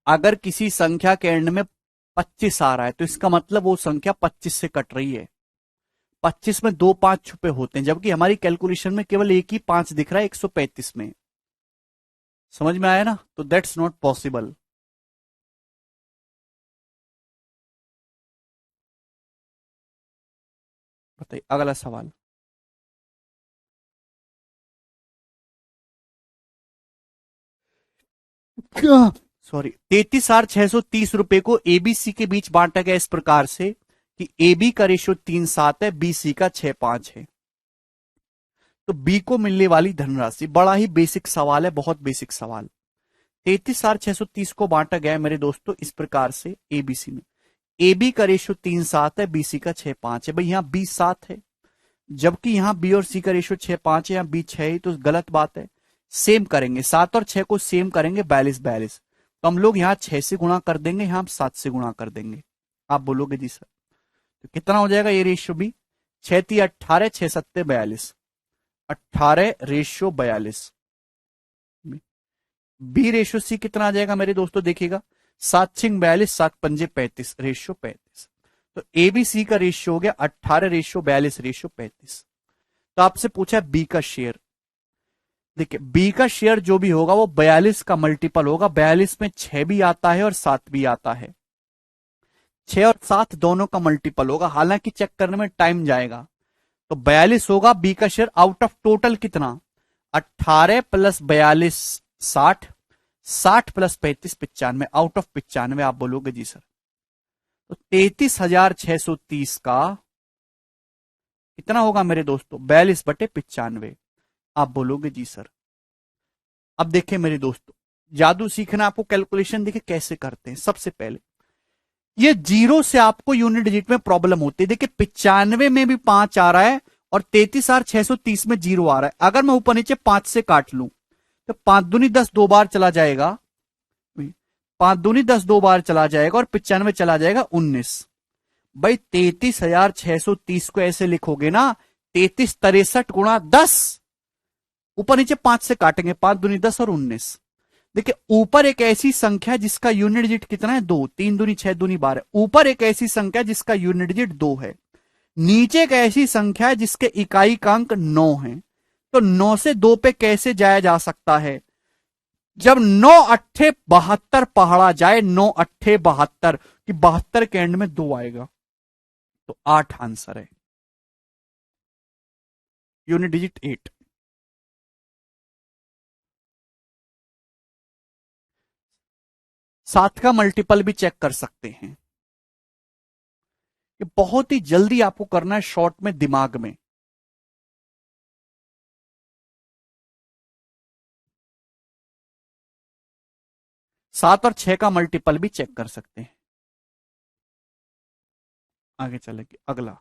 अगर किसी संख्या के एंड में 25 आ रहा है, तो इसका मतलब वो संख्या 25 से कट रही है। 25 में 2 5 छुपे होते हैं, जबकि हमारी कैलकुलेशन में केवल एक ही 5 दिख रहा है 135 में। समझ में आया ना, तो दैट्स नॉट पॉसिबल। बताइए अगला सवाल। क्या, सॉरी, 33,630 रुपए को एबीसी के बीच बांटा गया इस प्रकार से कि ए बी का रेशियो 3:7 है, बी सी का 6:5 है। तो बी को मिलने वाली धनराशि, बड़ा ही बेसिक सवाल है, बहुत बेसिक सवाल। 33,630 को बांटा गया है मेरे दोस्तों इस प्रकार से एबीसी में। ए बी का रेशियो 3:7 है, बीसी का 6:5 है। भाई यहाँ बी 7 है, जबकि यहाँ बी और सी का रेशियो 6:5 है, यहाँ बी 6 है, तो गलत बात है। सेम करेंगे, 7 और 6 को सेम करेंगे, 42 तो हम लोग यहाँ 6 से गुणा कर देंगे, यहाँ हम 7 से गुणा कर देंगे। आप बोलोगे जी सर तो कितना हो जाएगा ये रेशियो भी? 6×3 = 18, 6×7 = 42, 18:42। बी रेशियो सी कितना आ जाएगा मेरे दोस्तों? देखिएगा, 7×6 = 42, 7×5 = 35, रेशियो 35। तो ए बी सी का रेशियो हो गया 18:42, रेशियो 35। तो आपसे पूछा बी का शेयर। देखिए बी का शेयर जो भी होगा वो 42 का मल्टीपल होगा। 42 में 6 भी आता है और 7 भी आता है, 6 और 7 दोनों का मल्टीपल होगा। हालांकि चेक करने में टाइम जाएगा। तो 42 होगा बी का शेयर। आउट ऑफ टोटल कितना? 18 + 42 60, 60 + 35 95, आउट ऑफ 95। आप बोलोगे जी सर तो 33,630 का कितना होगा मेरे दोस्तों? 42/95। आप बोलोगे जी सर। अब देखिए मेरे दोस्तों, जादू सीखना आपको, कैलकुलेशन देखिए कैसे करते हैं। सबसे पहले ये जीरो से आपको यूनिट डिजिट में प्रॉब्लम होती है। देखिए 95 में भी 5 आ रहा है और 33,630 में 0 आ रहा है। अगर मैं ऊपर नीचे 5 से काट लूं तो 5 दूनी 10 दो बार चला जाएगा, 5 दूनी 10 दो बार चला जाएगा, और 95 चला जाएगा 19। भाई 33,630 को ऐसे लिखोगे ना, 33 63 × 10, ऊपर नीचे 5 से काटेंगे, 5 दूनी 10 और 19। देखिए ऊपर एक ऐसी संख्या है जिसका यूनिट डिजिट कितना है? 2, 3 दूनी 6 दूनी 12। ऊपर एक ऐसी संख्या है जिसका यूनिट डिजिट 2 है, नीचे एक ऐसी संख्या है जिसके इकाई का अंक 9 है। तो 9 से 2 पे कैसे जाया जा सकता है? जब 9 अट्ठे 72 पहाड़ा जाए, 9 अट्ठे 72, कि 72 के एंड में 2 आएगा, तो 8 आंसर है। Unit digit 8। 7 का मल्टीपल भी चेक कर सकते हैं। ये बहुत ही जल्दी आपको करना है, शॉर्ट में, दिमाग में। सात और 6 का मल्टीपल भी चेक कर सकते हैं। आगे चलेंगे अगला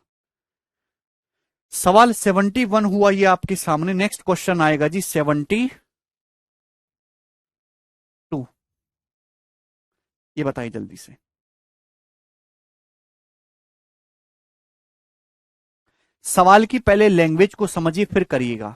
सवाल। 71 हुआ ये आपके सामने। नेक्स्ट क्वेश्चन आएगा जी 72। ये बताइए जल्दी से। सवाल की पहले लैंग्वेज को समझिए फिर करिएगा।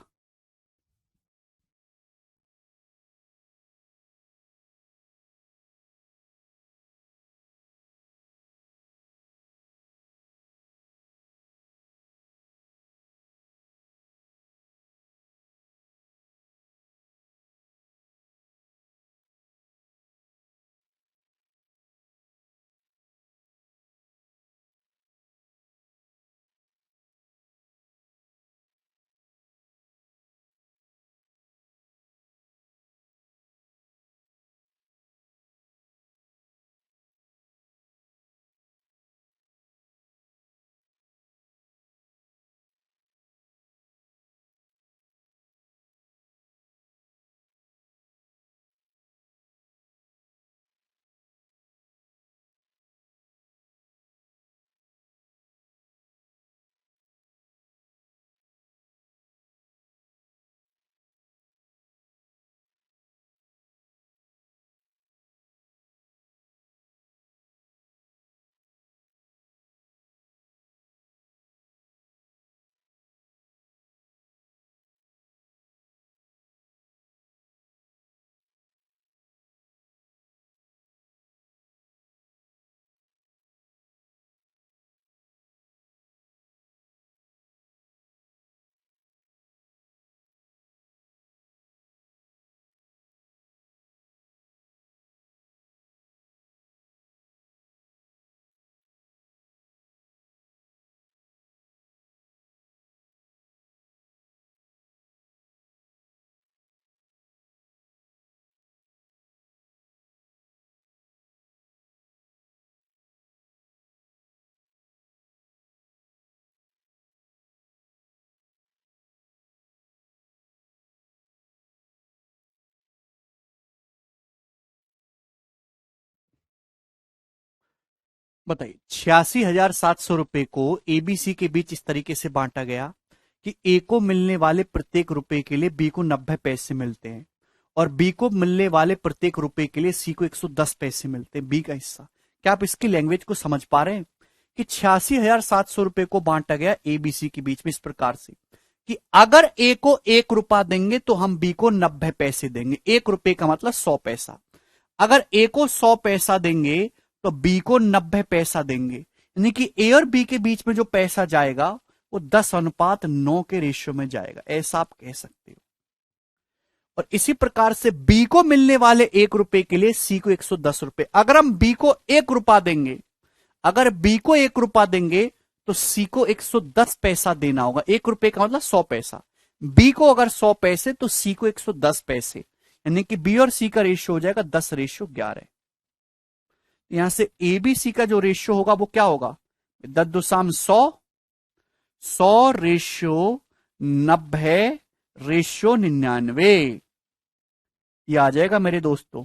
बताइए 86,700 रुपए को एबीसी के बीच इस तरीके से बांटा गया कि ए को मिलने वाले प्रत्येक रुपए के लिए बी को 90 पैसे मिलते हैं और बी को मिलने वाले प्रत्येक रुपए के लिए सी को 110 पैसे मिलते हैं, बी का हिस्सा। क्या आप इसकी लैंग्वेज को समझ पा रहे हैं कि 86,700 रुपए को बांटा गया एबीसी के बीच में इस प्रकार से कि अगर ए को 1 रुपया देंगे तो हम बी को 90 पैसे देंगे। 1 रुपए का मतलब 100 पैसा। अगर ए को 100 पैसा देंगे तो बी को 90 पैसा देंगे, यानी कि ए और बी के बीच में जो पैसा जाएगा वो 10:9 के रेशियो में जाएगा, ऐसा आप कह सकते हो। और इसी प्रकार से बी को मिलने वाले 1 रुपए के लिए सी को 110 रुपए। अगर हम बी को 1 रुपया देंगे, अगर बी को 1 रुपया देंगे तो सी को 110 पैसा देना होगा। 1 रुपए का मतलब 100 पैसा। बी को अगर 100 पैसे तो सी को 110 पैसे, यानी कि बी और सी का रेशियो हो जाएगा 10:11। यहां से ए बी सी का जो रेशियो होगा वो क्या होगा, 10 100 100/90/99 ये आ जाएगा मेरे दोस्तों।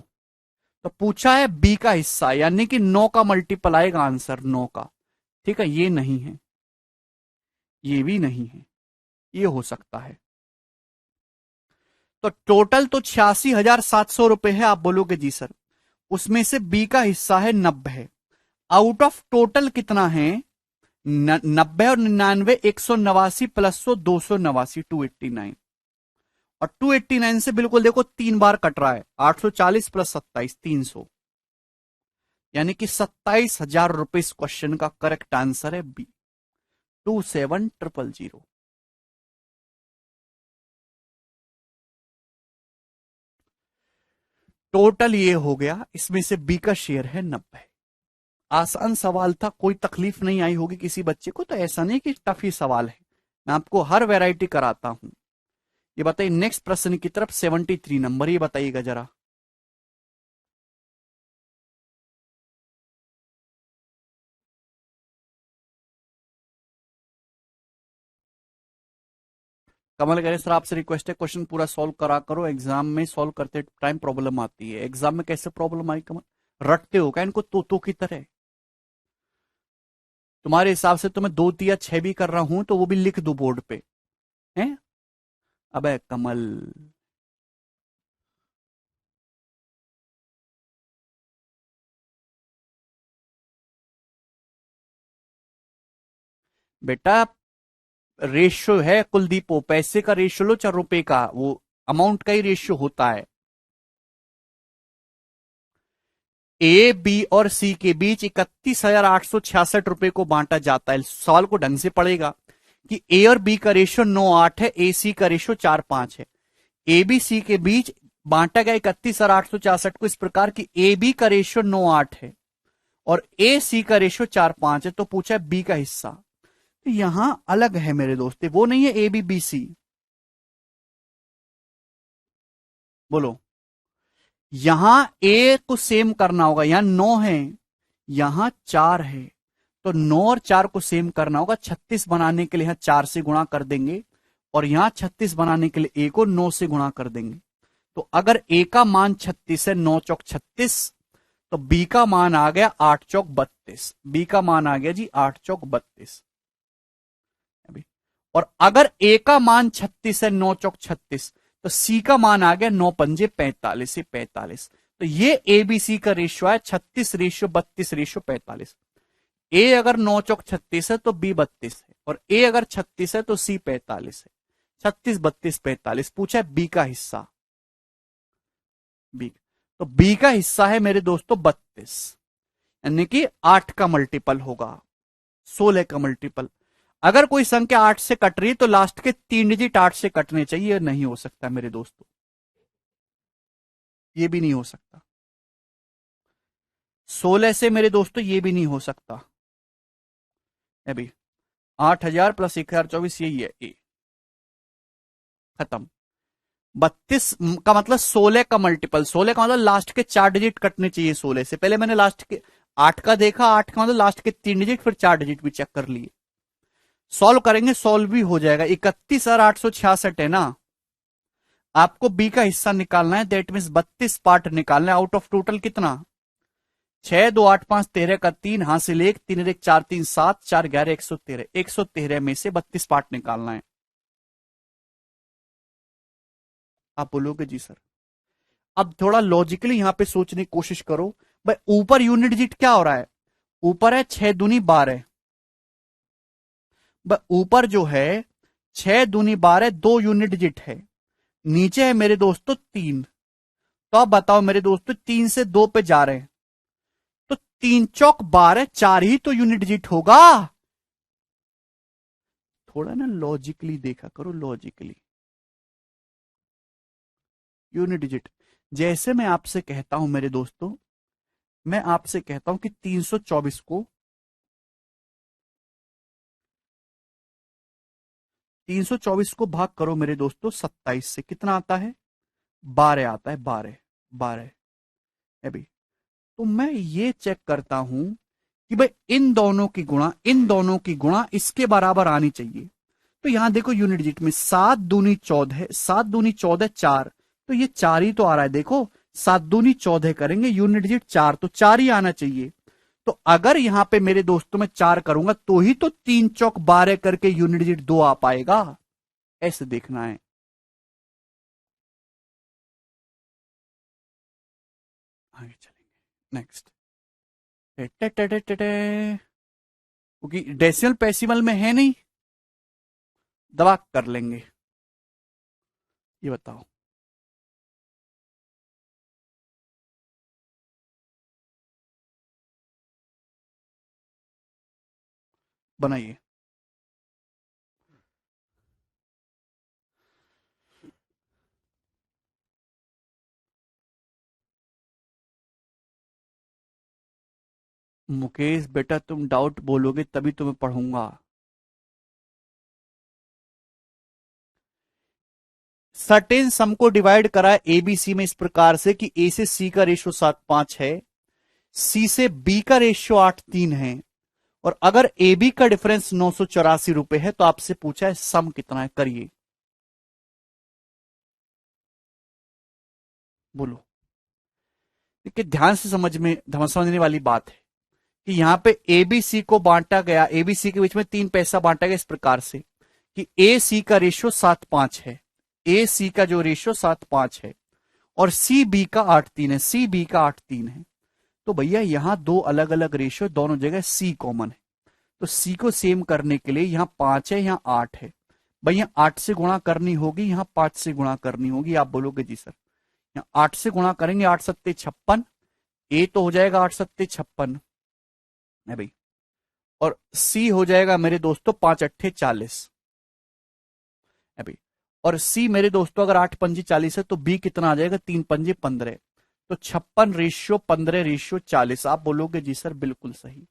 तो पूछा है बी का हिस्सा, यानी कि 9 का मल्टीपल आएगा आंसर 9 का। ठीक है, ये नहीं है, ये भी नहीं है, ये हो सकता है। तो टोटल तो 86,700 रुपए है। आप बोलोगे जी सर उसमें से बी का हिस्सा है 90। आउट ऑफ टोटल कितना है 90 और 99, 189 प्लस 100 289, 289। और 289 से बिल्कुल देखो 3 बार कट रहा है, 840 प्लस 27 300, यानी कि 27,000 रुपए इस क्वेश्चन का करेक्ट आंसर है बी 27,000। टोटल ये हो गया, इसमें से बी का शेयर है 90। आसान सवाल था, कोई तकलीफ नहीं आई होगी किसी बच्चे को, तो ऐसा नहीं कि टफ ही सवाल है, मैं आपको हर वैरायटी कराता हूं। ये बताइए नेक्स्ट प्रश्न की तरफ 73 नंबर, ये बताइएगा जरा। कमल कह रहे सर आपसे रिक्वेस्ट है क्वेश्चन पूरा सॉल्व करा करो, एग्जाम में सॉल्व करते टाइम प्रॉब्लम आती है। एग्जाम में कैसे प्रॉब्लम आई कमल, रटते हो क्या इनको तोतों की तरह? तुम्हारे हिसाब से तो मैं 2 या 6 भी कर रहा हूं तो वो भी लिख दू बोर्ड पे, हैं? अबे कमल, बेटा रेशियो है कुलदीपो, पैसे का रेशियो लो चाहे रुपए का, वो अमाउंट का ही रेशियो होता है। ए बी और सी के बीच 31,866 रुपए को बांटा जाता है। सवाल को ढंग से पढ़ेगा कि ए और बी का रेशियो 9:8 है, ए सी का रेशियो 4:5 है। ए बी सी के बीच बांटा गया 31,866 को इस प्रकार की ए बी का रेशियो 9:8 है और ए सी का रेशियो 4:5 है। तो पूछा है बी का हिस्सा, तो यहां अलग है मेरे दोस्त, वो नहीं है ए बी बी सी। बोलो, यहां ए को सेम करना होगा, यहां 9 है, यहां 4 है, तो 9 और 4 को सेम करना होगा। 36 बनाने के लिए यहां 4 से गुणा कर देंगे और यहां 36 बनाने के लिए ए को 9 से गुणा कर देंगे। तो अगर ए का मान 36 है, 9 चौक 36, तो बी का मान आ गया 8 चौक 32। बी का मान आ गया जी 8 चौक 32। और अगर ए का मान 36 है, 9 चौक 36, तो सी का मान आ गया 9 पंजे 45 से 45। तो ये एबीसी का रेशियो है 36:32:45। ए अगर 9 चौक 36 है तो बी 32 है, और ए अगर 36 है तो सी 45 है। 36 32 45। पूछा है बी का हिस्सा, बी, तो बी का हिस्सा है मेरे दोस्तों 32, यानी कि 8 का मल्टीपल होगा, 16 का मल्टीपल। अगर कोई संख्या 8 से कट रही है तो लास्ट के 3 डिजिट 8 से कटने चाहिए, नहीं हो सकता मेरे दोस्तों, ये भी नहीं हो सकता। 16 से मेरे दोस्तों ये भी नहीं हो सकता। अभी 8,000 प्लस 1,024 यही है ए, खत्म। 32 का मतलब 16 का मल्टीपल, 16 का मतलब लास्ट के 4 डिजिट कटने चाहिए 16 से। पहले मैंने लास्ट के 8 का देखा, 8 का मतलब लास्ट के 3 डिजिट, फिर 4 डिजिट भी चेक कर लिए। सॉल्व करेंगे, सॉल्व भी हो जाएगा। 31,866 है ना, आपको बी का हिस्सा निकालना है, दैट मीन 32 पार्ट निकालना है। आउट ऑफ टोटल कितना 6 2 8 5 13 का 3, हासिल 1, 3 1 4 3 7, 4 11 113, 113 में से 32 पार्ट निकालना है। आप बोलोगे जी सर। अब थोड़ा लॉजिकली यहां पे सोचने की कोशिश करो। भाई ऊपर यूनिट डिजिट क्या हो रहा है, ऊपर है 6 दूनी 12, ऊपर जो है 6 दूनी 12 2 यूनिट डिजिट है, नीचे है मेरे दोस्तों 3। तो आप बताओ मेरे दोस्तों, 3 से 2 पे जा रहे हैं, तो 3 चौक 12, 4 ही तो यूनिट डिजिट होगा। थोड़ा ना लॉजिकली देखा करो, लॉजिकली यूनिट डिजिट। जैसे मैं आपसे कहता हूं मेरे दोस्तों, मैं आपसे कहता हूं कि 324 को भाग करो मेरे दोस्तों 27 से, कितना आता है, 12 आता है, 12 12 अभी। तो मैं ये चेक करता हूं कि भाई इन दोनों की गुणा इसके बराबर आनी चाहिए। तो यहां देखो यूनिट डिजिट में 7 दूनी 14, 7 दूनी 14 4, तो ये 4 ही तो आ रहा है। देखो 7 दूनी 14 करेंगे, यूनिट डिजिट 4, तो 4 ही आना चाहिए। तो अगर यहां पे मेरे दोस्तों में 4 करूंगा तो ही तो 3 चौक 12 करके यूनिट डिजिट 2 आ पाएगा। ऐसे देखना है। आगे चलेंगे नेक्स्ट। क्योंकि डेसिमल पैसिमल में है नहीं, दबा कर लेंगे। ये बताओ, बनाइए। मुकेश बेटा तुम डाउट बोलोगे तभी तुम्हें पढ़ूंगा। सर्टेन सम को डिवाइड करा है एबीसी में इस प्रकार से कि ए से सी का रेशियो 7:5 है, सी से बी का रेशियो 8:3 है, और अगर ए बी का डिफरेंस 984 रुपए है, तो आपसे पूछा है सम कितना है, करिए बोलो। देखिए ध्यान से समझने वाली बात है कि यहां पे एबीसी को बांटा गया, एबीसी के बीच में 3 पैसा बांटा गया इस प्रकार से कि ए सी का रेशियो 7:5 है, ए सी का जो रेशियो 7:5 है, और सी बी का 8:3 है, सी बी का 8:3 है। तो भैया यहां दो अलग अलग रेशियो, दोनों जगह सी कॉमन है, तो सी को सेम करने के लिए यहां 5 है, यहां 8 है। भैया 8 से गुणा करनी होगी, यहां 5 से गुणा करनी होगी। आप बोलोगे जी सर, यहां 8 से गुणा करेंगे, 8 सत्ते 56, ए तो हो जाएगा 8 सत्ते 56 है भाई, और सी हो जाएगा मेरे दोस्तों 5 अट्ठे 40 है भाई। और सी मेरे दोस्तों अगर 8 पंजे 40 है, तो बी कितना आ जाएगा, 3 पंजे 15, तो 56:15:40। आप बोलोगे जी सर बिल्कुल सही।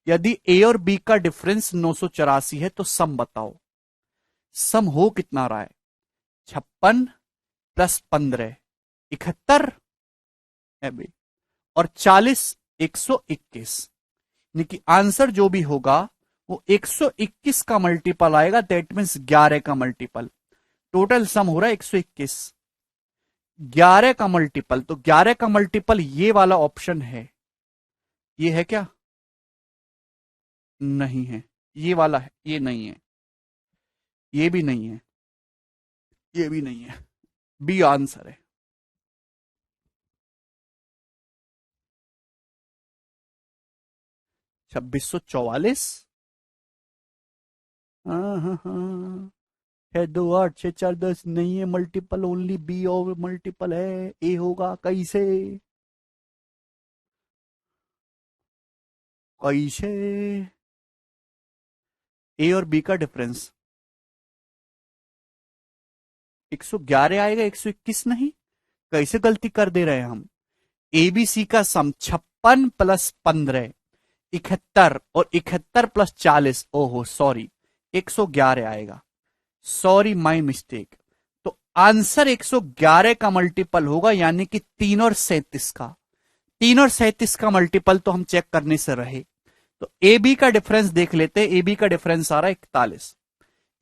यदि ए और बी का डिफरेंस 984 है, तो सम बताओ, सम हो कितना रहा है, 56 + 15 71 है भाई, और 40 121, यानी कि आंसर जो भी होगा वो 121 का मल्टीपल आएगा, दैट मीन्स 11 का मल्टीपल। टोटल सम हो रहा है 121, 11 का मल्टीपल, तो 11 का मल्टीपल ये वाला ऑप्शन है। ये है क्या, नहीं है, ये वाला है, ये नहीं है, ये भी नहीं है, ये भी नहीं है, बी आंसर है। 2644। हाँ हाँ हाँ, 6 2 8 6 4 10 नहीं है मल्टीपल, ओनली बी और मल्टीपल है, ए होगा कैसे, कैसे, ए और बी का डिफरेंस 111 आएगा, 121 नहीं, कैसे गलती कर दे रहे हैं हम। एबीसी का सम 56 + 15 71, और 71 + 40, ओहो सॉरी 111 आएगा, सॉरी माय मिस्टेक। तो आंसर 111 का मल्टीपल होगा, यानी कि 3 और 37 का, 3 और 37 का मल्टीपल तो हम चेक करने से रहे। तो ए बी का डिफरेंस देख लेते हैं, ए बी का डिफरेंस आ रहा है 41,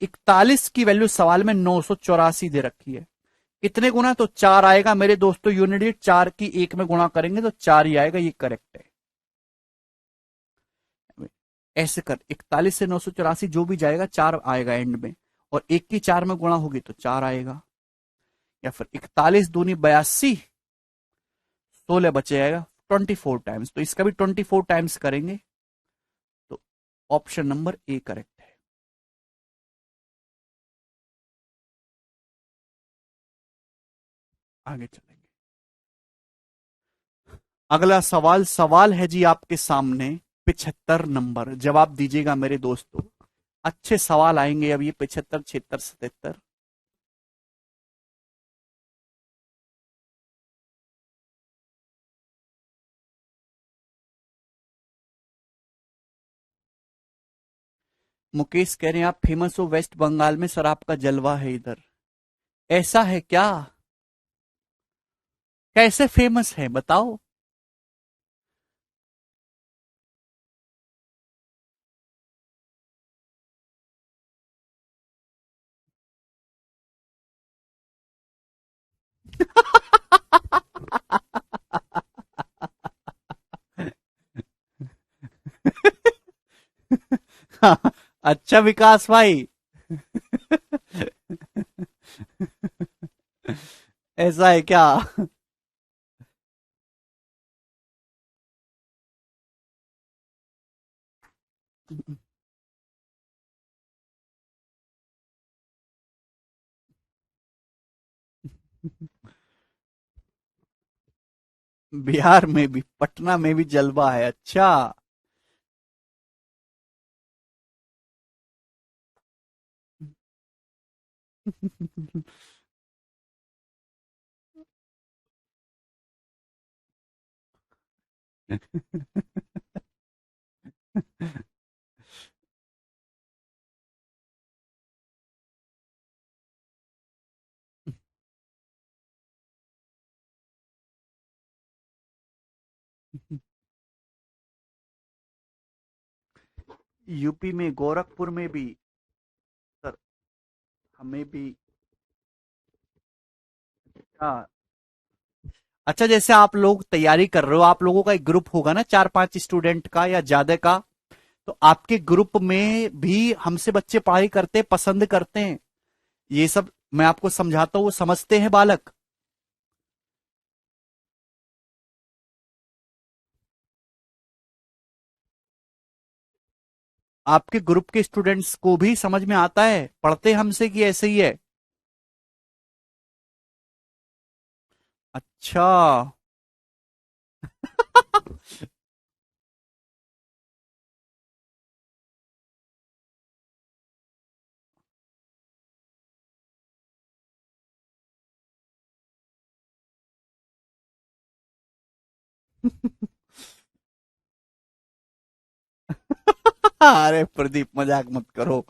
41 की वैल्यू सवाल में 984 दे रखी है, कितने गुना, तो 4 आएगा मेरे दोस्तों। यूनिट 4 की 1 में गुणा करेंगे तो 4 ही आएगा, ये करेक्ट है। ऐसे कर 41 से 984 जो भी जाएगा 4 आएगा एंड में, और 1 की 4 में गुणा होगी तो 4 आएगा। या फिर 41 दूनी 82, 16 बचे आएगा 24 टाइम्स, तो इसका भी 24 टाइम्स करेंगे तो ऑप्शन नंबर ए करेक्ट है। आगे चलेंगे। अगला सवाल सवाल है जी आपके सामने 75 नंबर, जवाब दीजिएगा मेरे दोस्तों। अच्छे सवाल आएंगे अब ये 75, 76, 77। मुकेश कह रहे हैं आप फेमस हो वेस्ट बंगाल में, सर आपका जलवा है इधर। ऐसा है क्या? कैसे फेमस है बताओ। अच्छा विकास भाई। ऐसा है क्या? बिहार में भी, पटना में भी जलवा है, अच्छा। यूपी में गोरखपुर में भी, सर हमें भी। हाँ। अच्छा, जैसे आप लोग तैयारी कर रहे हो, आप लोगों का एक ग्रुप होगा ना 4-5 स्टूडेंट का या ज्यादा का, तो आपके ग्रुप में भी हमसे बच्चे पढ़ाई करते पसंद करते हैं, ये सब मैं आपको समझाता हूं, वो समझते हैं बालक। आपके ग्रुप के स्टूडेंट्स को भी समझ में आता है, पढ़ते हमसे कि ऐसे ही है? अच्छा। अरे प्रदीप मजाक मत करो।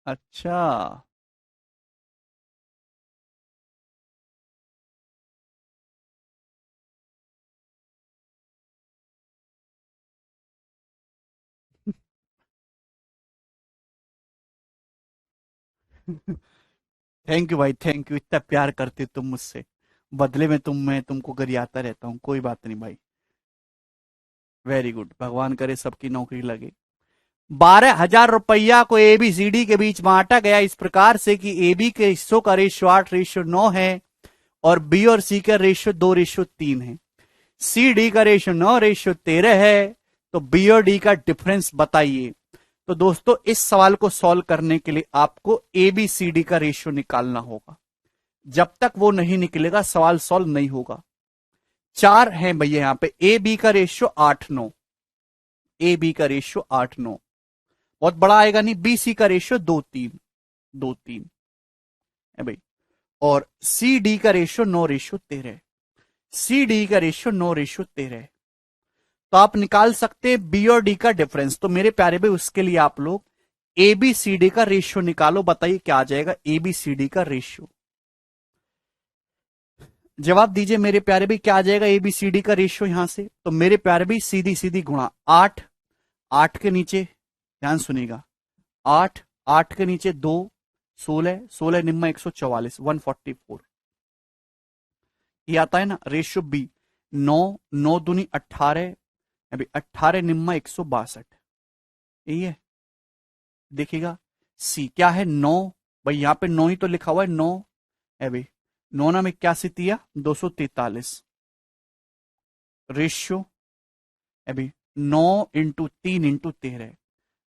अच्छा। थैंक यू भाई, थैंक यू, इतना प्यार करते तुम मुझसे, बदले में मैं तुमको गरियाता रहता हूँ, कोई बात नहीं भाई। वेरी गुड, भगवान करे सबकी नौकरी लगे। 12,000 रुपया को एबीसीडी के बीच बांटा गया इस प्रकार से कि एबी के हिस्सों का रेशियो 8:9 है, और बी और सी का रेशियो 2:3 है। सी डी का रेशियो 9:13 है, तो बी और डी का डिफरेंस बताइए। तो दोस्तों इस सवाल को सॉल्व करने के लिए आपको ए बी सी डी का रेशियो निकालना होगा, जब तक वो नहीं निकलेगा सवाल सॉल्व नहीं होगा। 4 है भैया यहां पे, ए बी का रेशियो 8:9, ए बी का रेशियो 8:9, बहुत बड़ा आएगा नहीं। बी सी का रेशियो 2:3, 2:3 है भाई। और सी डी का रेशियो 9:13, सी डी का रेशियो 9:13, तो आप निकाल सकते हैं बी और डी का डिफरेंस। तो मेरे प्यारे भाई उसके लिए आप लोग एबीसीडी का रेशियो निकालो। बताइए क्या आ जाएगा एबीसीडी का रेशियो। जवाब दीजिए मेरे प्यारे भाई क्या आ जाएगा एबीसीडी का रेशियो यहां से। तो मेरे प्यारे भाई सीधी सीधी गुणा 8, 8 के नीचे ध्यान सुनिएगा 8, 8 के नीचे 2, 16, 16 निम्मा 144, 144 ये आता है ना रेशियो बी। 9, 9 दूनी 18, अभी 18 निम्मा 162 यही है। देखिएगा सी क्या है 9, भाई यहां पे 9 ही तो लिखा हुआ है 9, अभी 9 नाम 81 तिया 243 रेशियो अभी 9 इंटू 3 इंटू 13,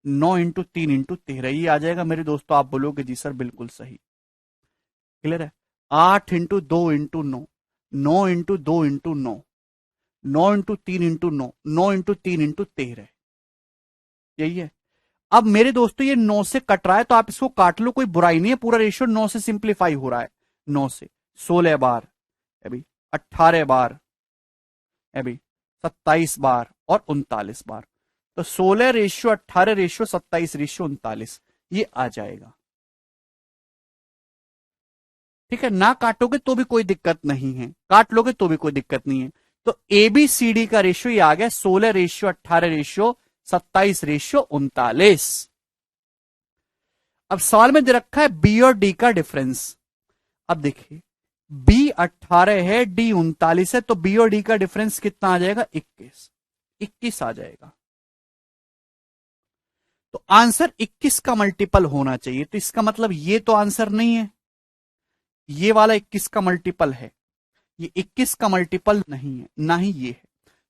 9 इंटू 3 इंटू 13 ये आ जाएगा मेरे दोस्तों। आप बोलोगे जी सर बिल्कुल सही, क्लियर है। 8 into 2 into 9, 9 into 2 into 9, 9 into 3 into 9, 9 into 3 into 13 यही है। अब मेरे दोस्तों ये 9 से कट रहा है तो आप इसको काट लो, कोई बुराई नहीं है। पूरा रेशियो 9 से सिंप्लीफाई हो रहा है। 9 से 16 बार, अभी 18 बार, अभी 27 बार और 39 बार। तो 16 रेशियो 18 रेशियो 27 रेशियो 39 ये आ जाएगा। ठीक है, ना काटोगे तो भी कोई दिक्कत नहीं है, काट लोगे तो भी कोई दिक्कत नहीं है। तो एबीसीडी का रेशियो ये आ गया 16 रेशियो 18 रेशियो 27 रेशियो 39। अब सवाल में दे रखा है बी और डी का डिफरेंस। अब देखिए बी 18 है डी 39 है, तो बी और डी का डिफरेंस कितना आ जाएगा 21, 21 आ जाएगा। तो आंसर 21 का मल्टीपल होना चाहिए। तो इसका मतलब ये तो आंसर नहीं है, ये वाला 21 का मल्टीपल है, ये 21 का मल्टीपल नहीं है, ना ही ये है।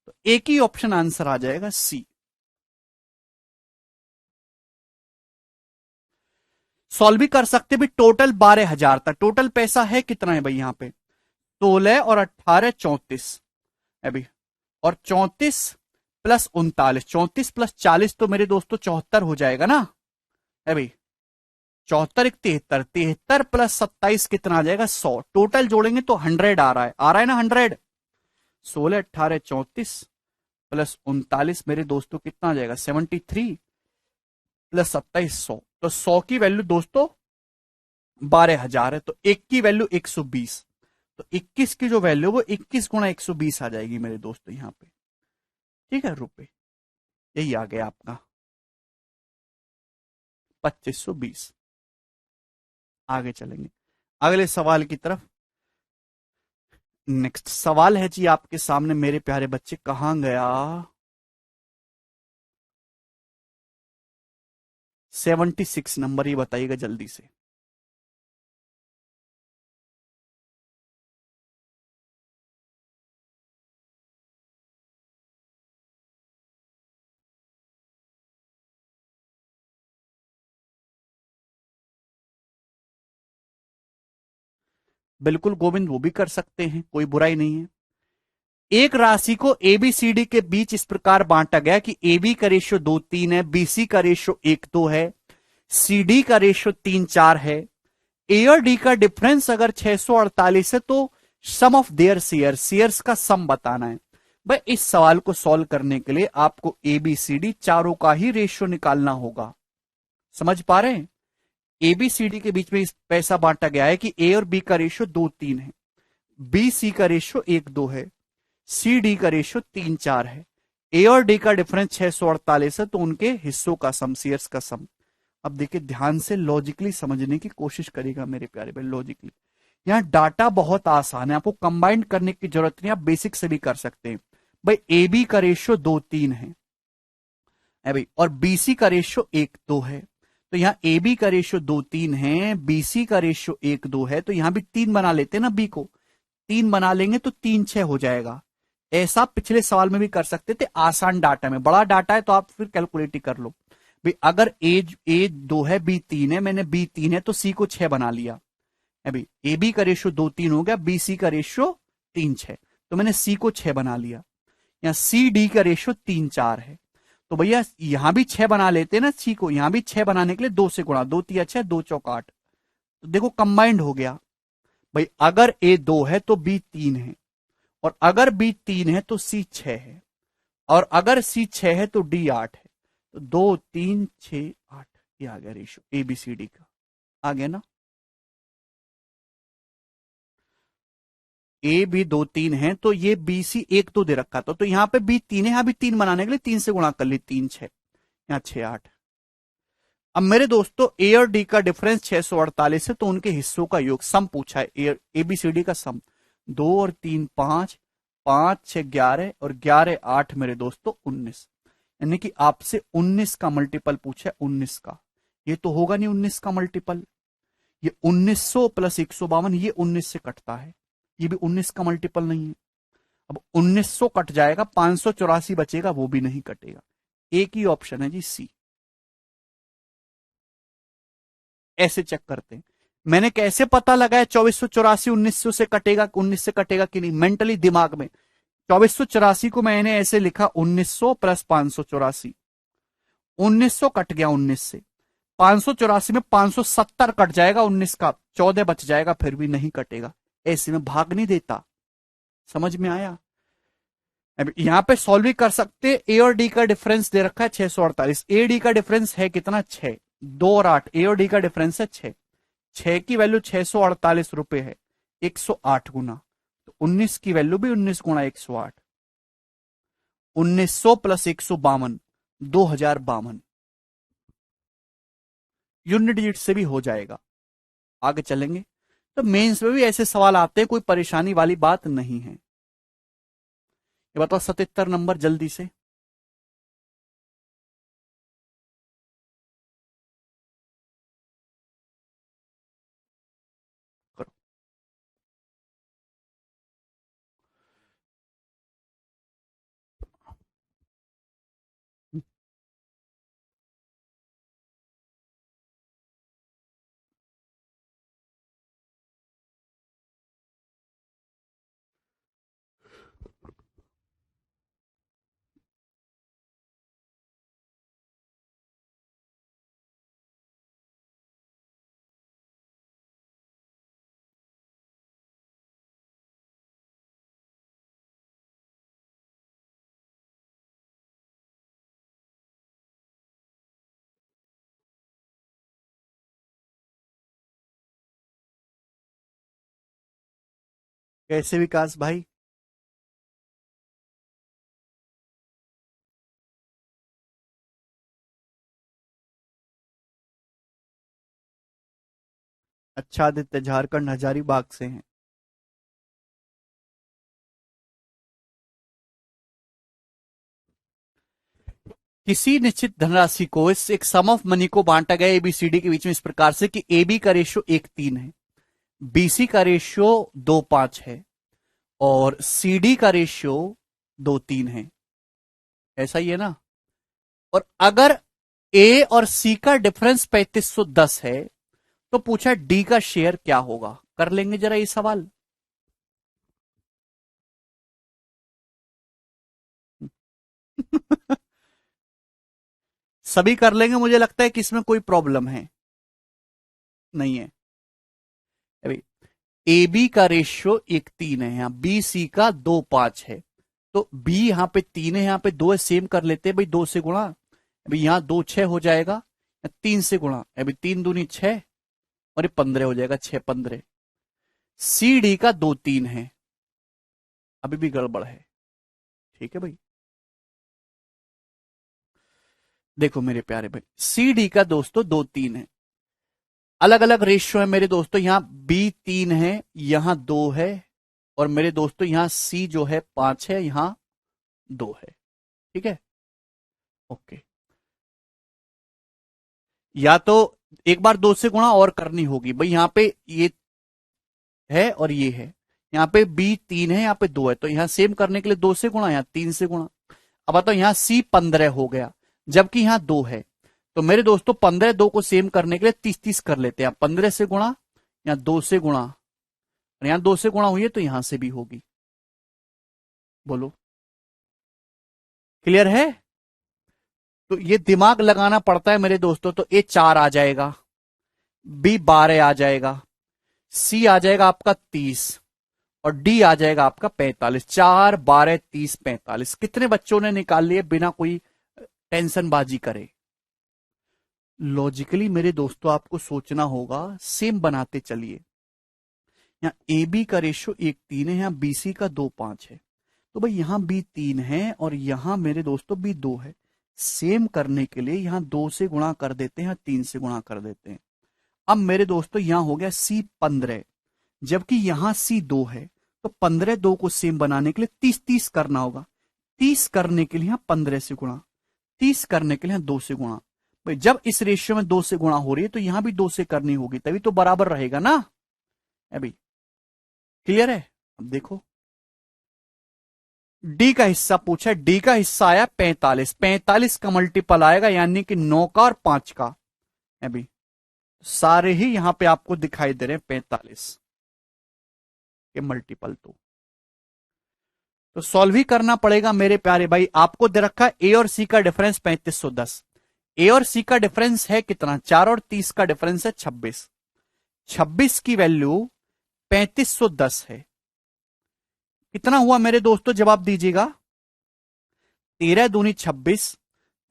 तो एक ही ऑप्शन आंसर आ जाएगा सी। सॉल्व भी कर सकते भी। टोटल 12,000 था, टोटल पैसा है कितना है भाई यहां पे 16 और 18 34 अभी, और 34 प्लस 39, 34 प्लस 40 तो मेरे दोस्तों 74 हो जाएगा ना अभी। 74 एक 73, 73 प्लस 27 कितना आ जाएगा 100। टोटल जोड़ेंगे तो 100 आ रहा है, आ रहा है ना 100। 16 18 34 प्लस 39 मेरे दोस्तों कितना आ जाएगा 73 प्लस 27 100। तो 100 की वैल्यू दोस्तों 12,000 है, तो एक की वैल्यू 120। तो 21 की जो वैल्यू वो 21 गुणा 120 आ जाएगी मेरे दोस्तों यहां पे। ठीक है रुपए, यही आ गया आपका 2520। आगे चलेंगे अगले सवाल की तरफ। नेक्स्ट सवाल है जी आपके सामने मेरे प्यारे बच्चे, कहां गया 76 नंबर, ये बताइएगा जल्दी से। बिल्कुल गोविंद वो भी कर सकते हैं, कोई बुराई नहीं है। एक राशि को एबीसीडी के बीच इस प्रकार बांटा गया कि एबी का रेशियो 2-3 है, बीसी का रेशियो 1-2 है, सीडी का रेशियो 3-4 है। ए और डी का डिफरेंस अगर 648 है तो सम ऑफ देयर शेयर्स का सम बताना है। भाई इस सवाल को सॉल्व करने के लिए आपको एबीसीडी चारों का ही रेशियो निकालना होगा। समझ पा रहे हैं, एबीसीडी के बीच में इस पैसा बांटा गया है कि ए और बी का रेशियो 2-3 है, बी सी का रेशियो 1-2 है, सी डी का रेशियो 3-4 है। ए और डी का डिफरेंस 648 है, तो उनके हिस्सों का सम, शेयर्स का सम। अब देखिए ध्यान से लॉजिकली समझने की कोशिश करिएगा मेरे प्यारे भाई, लॉजिकली। यहां डाटा बहुत आसान है, आपको कंबाइन करने की जरूरत नहीं, आप बेसिक से भी कर सकते हैं। भाई ए बी का रेशियो 2-3 है भाई, और बीसी का रेशियो 1-2 है। तो यहां ए बी का रेशियो 2-3 है, बीसी का रेशियो 1-2 है, तो यहां भी 3 बना लेते हैं ना, बी को 3 बना लेंगे तो 3-6 हो जाएगा। ऐसा पिछले सवाल में भी कर सकते थे, आसान डाटा में। बड़ा डाटा है तो आप फिर कैलकुलेट ही कर लो। भाई अगर ए 2 है बी 3 है, मैंने बी 3 है तो सी को 6 बना लिया। अभी ए बी का रेशियो 2-3 हो गया, बी सी का रेशियो 3-6, तो मैंने सी को 6 बना लिया। यहाँ सी डी का रेशियो 3-4 है, तो भैया यहां भी 6 बना लेते हैं ना सी को, यहां भी 6 बनाने के लिए 2 से गुणा, 2-3 6, 2-4 8। तो देखो कंबाइंड हो गया। भाई अगर ए 2 है तो बी 3 है, और अगर बी 3 है तो सी 6 है। और अगर सी 6 है तो डी 8 है, तो 2 3 6 8, ये आ गया रेशियो एबीसीडी का, आ गया ना। ए भी 2 3 है, तो ये बी सी 1 2 दे रखा था, तो यहां पे बी 3 है, यहां भी 3 बनाने के लिए 3 से गुणा कर ली, 3 6, यहाँ 6 8। अब मेरे दोस्तों ए और डी का डिफरेंस 648 है, तो उनके हिस्सों का योग सम पूछा है, एबीसीडी का सम। 2 और 3 5, 5 6 11 और 11 8 मेरे दोस्तों 19, यानी कि आपसे 19 का मल्टीपल पूछा है, 19 का। ये तो होगा नहीं 19 का मल्टीपल, ये 1900 प्लस 152 ये 19 से कटता है, ये भी 19 का मल्टीपल नहीं है। अब 1900 कट जाएगा, 584 बचेगा, वो भी नहीं कटेगा। एक ही ऑप्शन है जी, सी। ऐसे चेक करते हैं। मैंने कैसे पता लगाया 2484 1900 से कटेगा, 19 से कटेगा कि नहीं, मेंटली दिमाग में 2484 को मैंने ऐसे लिखा 1900 प्लस 584, 1900 कट गया 19 से, 584 में 570 कट जाएगा 19 का, 14 बच जाएगा, फिर भी नहीं कटेगा। ऐसे में भाग नहीं देता। समझ में आया? अब यहां पे सॉल्व भी कर सकते। ए और डी का डिफरेंस दे रखा है 648, ए डी का डिफरेंस है कितना 6, 2 और 8, ए और डी का डिफरेंस है 6, 6 की वैल्यू 648 रुपए है, 108 गुना, तो 19 की वैल्यू भी 19 गुना 108, 1900 प्लस 152 2052, यूनिट डिजिट से भी हो जाएगा। आगे चलेंगे तो मेंस में भी ऐसे सवाल आते हैं, कोई परेशानी वाली बात नहीं है। ये बताओ 77 नंबर जल्दी से। करो। कैसे विकास भाई? अच्छा आदित्य झारखंड हजारीबाग से हैं। किसी निश्चित धनराशि को इस एक सम ऑफ मनी को बांटा गया एबीसीडी के बीच में इस प्रकार से कि ए बी का रेशियो 1:3 है, बीसी का रेशियो 2:5 है और सीडी का रेशियो 2:3 है। ऐसा ही है ना? और अगर ए और सी का डिफरेंस 3510 है, तो पूछा डी का शेयर क्या होगा। कर लेंगे जरा ये सवाल। सभी कर लेंगे, मुझे लगता है कि इसमें कोई प्रॉब्लम है नहीं है। अभी ए बी का रेशियो 1:3 है, यहां बी सी का 2:5 है, तो बी यहां पे 3 है, यहां पे 2 है, सेम कर लेते हैं भाई, 2 से गुणा। अभी यहां 2 6 हो जाएगा, 3 से गुणा, अभी 3 दूनी 6 और ये 15 हो जाएगा, 6 15। सी डी का 2:3 है, अभी भी गड़बड़ है। ठीक है भाई, देखो मेरे प्यारे भाई, सी डी का दोस्तों 2:3 है, अलग अलग रेशियो है मेरे दोस्तों। यहां बी 3 है, यहां 2 है, और मेरे दोस्तों यहां सी जो है 5 है, यहां 2 है। ठीक है, ओके। या तो एक बार 2 से गुणा और करनी होगी भाई, यहां पे ये है और ये है, यहाँ पे बी 3 है, यहाँ पे 2 है, तो यहां सेम करने के लिए 2 से गुणा, यहाँ 3 से गुणा। अब बताओ यहां सी 15 हो गया, जबकि यहां 2 है, तो मेरे दोस्तों 15 2 को सेम करने के लिए 30 30 कर लेते हैं। 15 से गुणा, यहाँ 2 से गुणा, और यहां 2 से गुणा हुई है, तो यहां से भी होगी। बोलो, क्लियर है? तो ये दिमाग लगाना पड़ता है मेरे दोस्तों। तो ए 4 आ जाएगा, बी 12 आ जाएगा, सी आ जाएगा आपका 30, और डी आ जाएगा आपका 45। 4 12 30 45। कितने बच्चों ने निकाल लिए बिना कोई टेंशन बाजी करे? लॉजिकली मेरे दोस्तों आपको सोचना होगा, सेम बनाते चलिए। यहाँ ए बी का रेशियो 1:3 है, यहाँ बी सी का 2:5 है, तो भाई यहाँ बी 3 है और यहाँ मेरे दोस्तों बी 2 है। सेम करने के लिए यहाँ 2 से गुणा कर देते हैं, 3 से गुणा कर देते हैं। अब मेरे दोस्तों यहाँ हो गया सी 15, जबकि यहाँ सी 2 है, तो 15 2 को सेम बनाने के लिए 30 30 करना होगा। 30 करने के लिए यहाँ 15 से गुणा, 30 करने के लिए यहाँ 2 से गुणा। भाई जब इस रेशियो में 2 से गुणा हो रही है तो यहां भी 2 से करनी होगी, तभी तो बराबर रहेगा ना। अभी क्लियर है? अब देखो, डी का हिस्सा पूछा, डी का हिस्सा आया 45। 45 का मल्टीपल आएगा यानी कि 9 का और 5 का। अभी सारे ही यहां पे आपको दिखाई दे रहे हैं 45 के मल्टीपल। तो सॉल्व ही करना पड़ेगा मेरे प्यारे भाई। आपको दे रखा है ए और सी का डिफरेंस 3510। ए और सी का डिफरेंस है कितना? 4 और 30 का डिफरेंस है 26। 26 की वैल्यू 3510 है। कितना हुआ मेरे दोस्तों? जवाब दीजिएगा। 13 दूनी 26,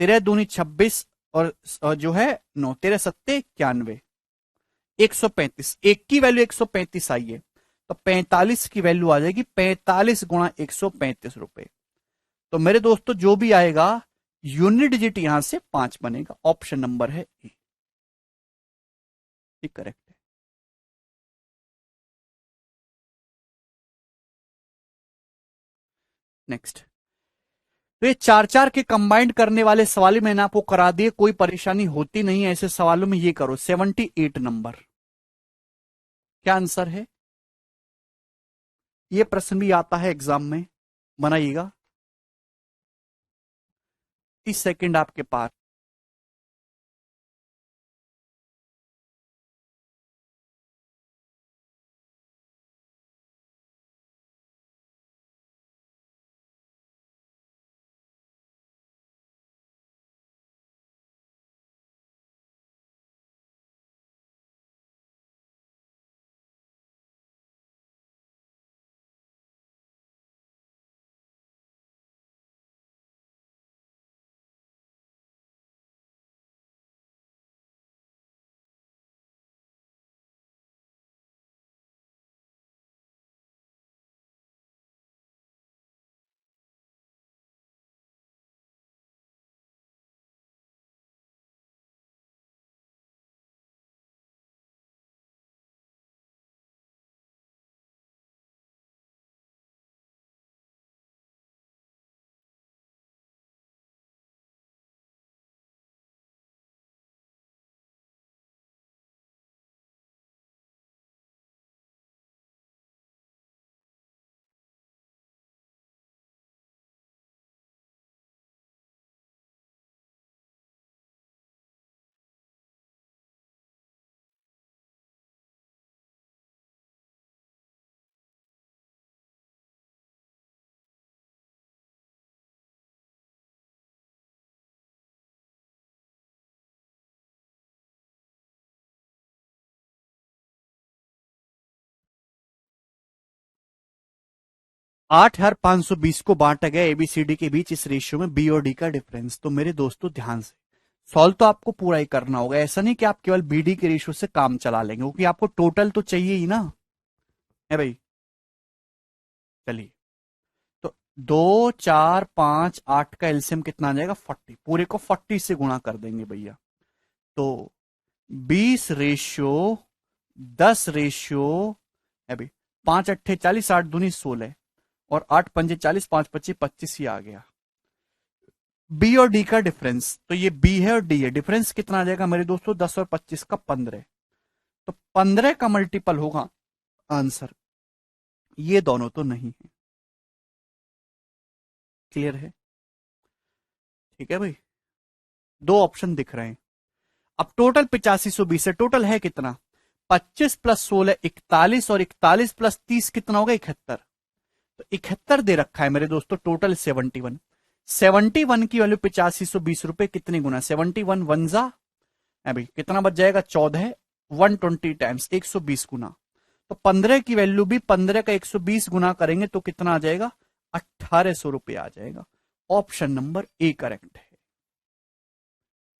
13 दूनी 26 और जो है 9, 13 सत्ते 91, 135। एक की वैल्यू 135 आई है, तो 45 की वैल्यू आ जाएगी 45 गुणा 135 रुपए। तो मेरे दोस्तों जो भी आएगा यूनिट डिजिट यहां से 5 बनेगा। ऑप्शन नंबर है ए, ये करेक्ट है। नेक्स्ट, तो ये 4 4 के कंबाइंड करने वाले सवाल मैंने आपको करा दिए, कोई परेशानी होती नहीं है ऐसे सवालों में। ये करो 78 नंबर, क्या आंसर है? ये प्रश्न भी आता है एग्जाम में, बनाइएगा। 30 सेकंड आपके पास। 8520 को बांटा गया एबीसीडी के बीच इस रेशियो में बी और डी का डिफरेंस। तो मेरे दोस्तों ध्यान से सॉल्व तो आपको पूरा ही करना होगा, ऐसा नहीं कि आप केवल बीडी के रेशियो से काम चला लेंगे, क्योंकि आपको टोटल तो चाहिए ही ना, है भाई। चलिए, तो 2 4 5 8 का एलसीएम कितना आ जाएगा? 40। पूरे को 40 से गुणा कर देंगे भैया। तो 20:10 है भाई। 5 8 40, 8 दूनी 16 और 8 पंजे 40, 5 25 25 ही आ गया। बी और डी का डिफरेंस, तो ये बी है और डी है, डिफरेंस कितना आ जाएगा मेरे दोस्तों? 10 और 25 का 15। तो 15 का मल्टीपल होगा आंसर। ये दोनों तो नहीं है। क्लियर है? ठीक है भाई, दो ऑप्शन दिख रहे हैं। अब टोटल 8520 है, टोटल है कितना? 25 प्लस 16 41 और 41 प्लस 30 कितना होगा? 71। तो 71 दे रखा है मेरे दोस्तों, टोटल 71। 71 की वैल्यू 8520 रुपए, कितने गुना? 71 वनजा अभी कितना बच जाएगा? 14। 120 टाइम्स 120 गुना, तो 15 की वैल्यू भी 15 का 120 गुना करेंगे तो कितना आ जाएगा, 1800 रुपये आ जाएगा। ऑप्शन नंबर ए करेक्ट है।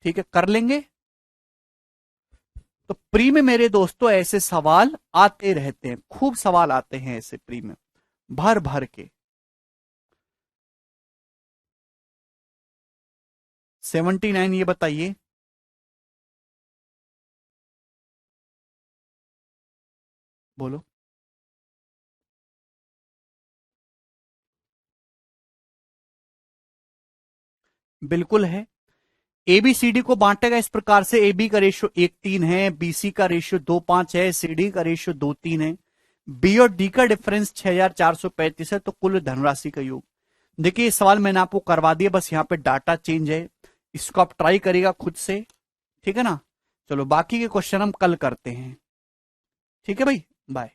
ठीक है, कर लेंगे। तो प्री में मेरे दोस्तों ऐसे सवाल आते रहते हैं, खूब सवाल आते हैं ऐसे प्री में, भर भर के। 79 ये बताइए। बोलो। बिल्कुल है। एबीसीडी को बांटेगा इस प्रकार से, ए बी का रेशियो 1:3 है, बीसी का रेशियो 2:5 है, सीडी का रेशियो 2:3 है, बी और डी का डिफरेंस 6435 है, तो कुल धनराशि का योग। देखिए ये सवाल मैंने आपको करवा दिया, बस यहां पे डाटा चेंज है, इसको आप ट्राई करिएगा खुद से, ठीक है ना। चलो बाकी के क्वेश्चन हम कल करते हैं, ठीक है भाई, बाय।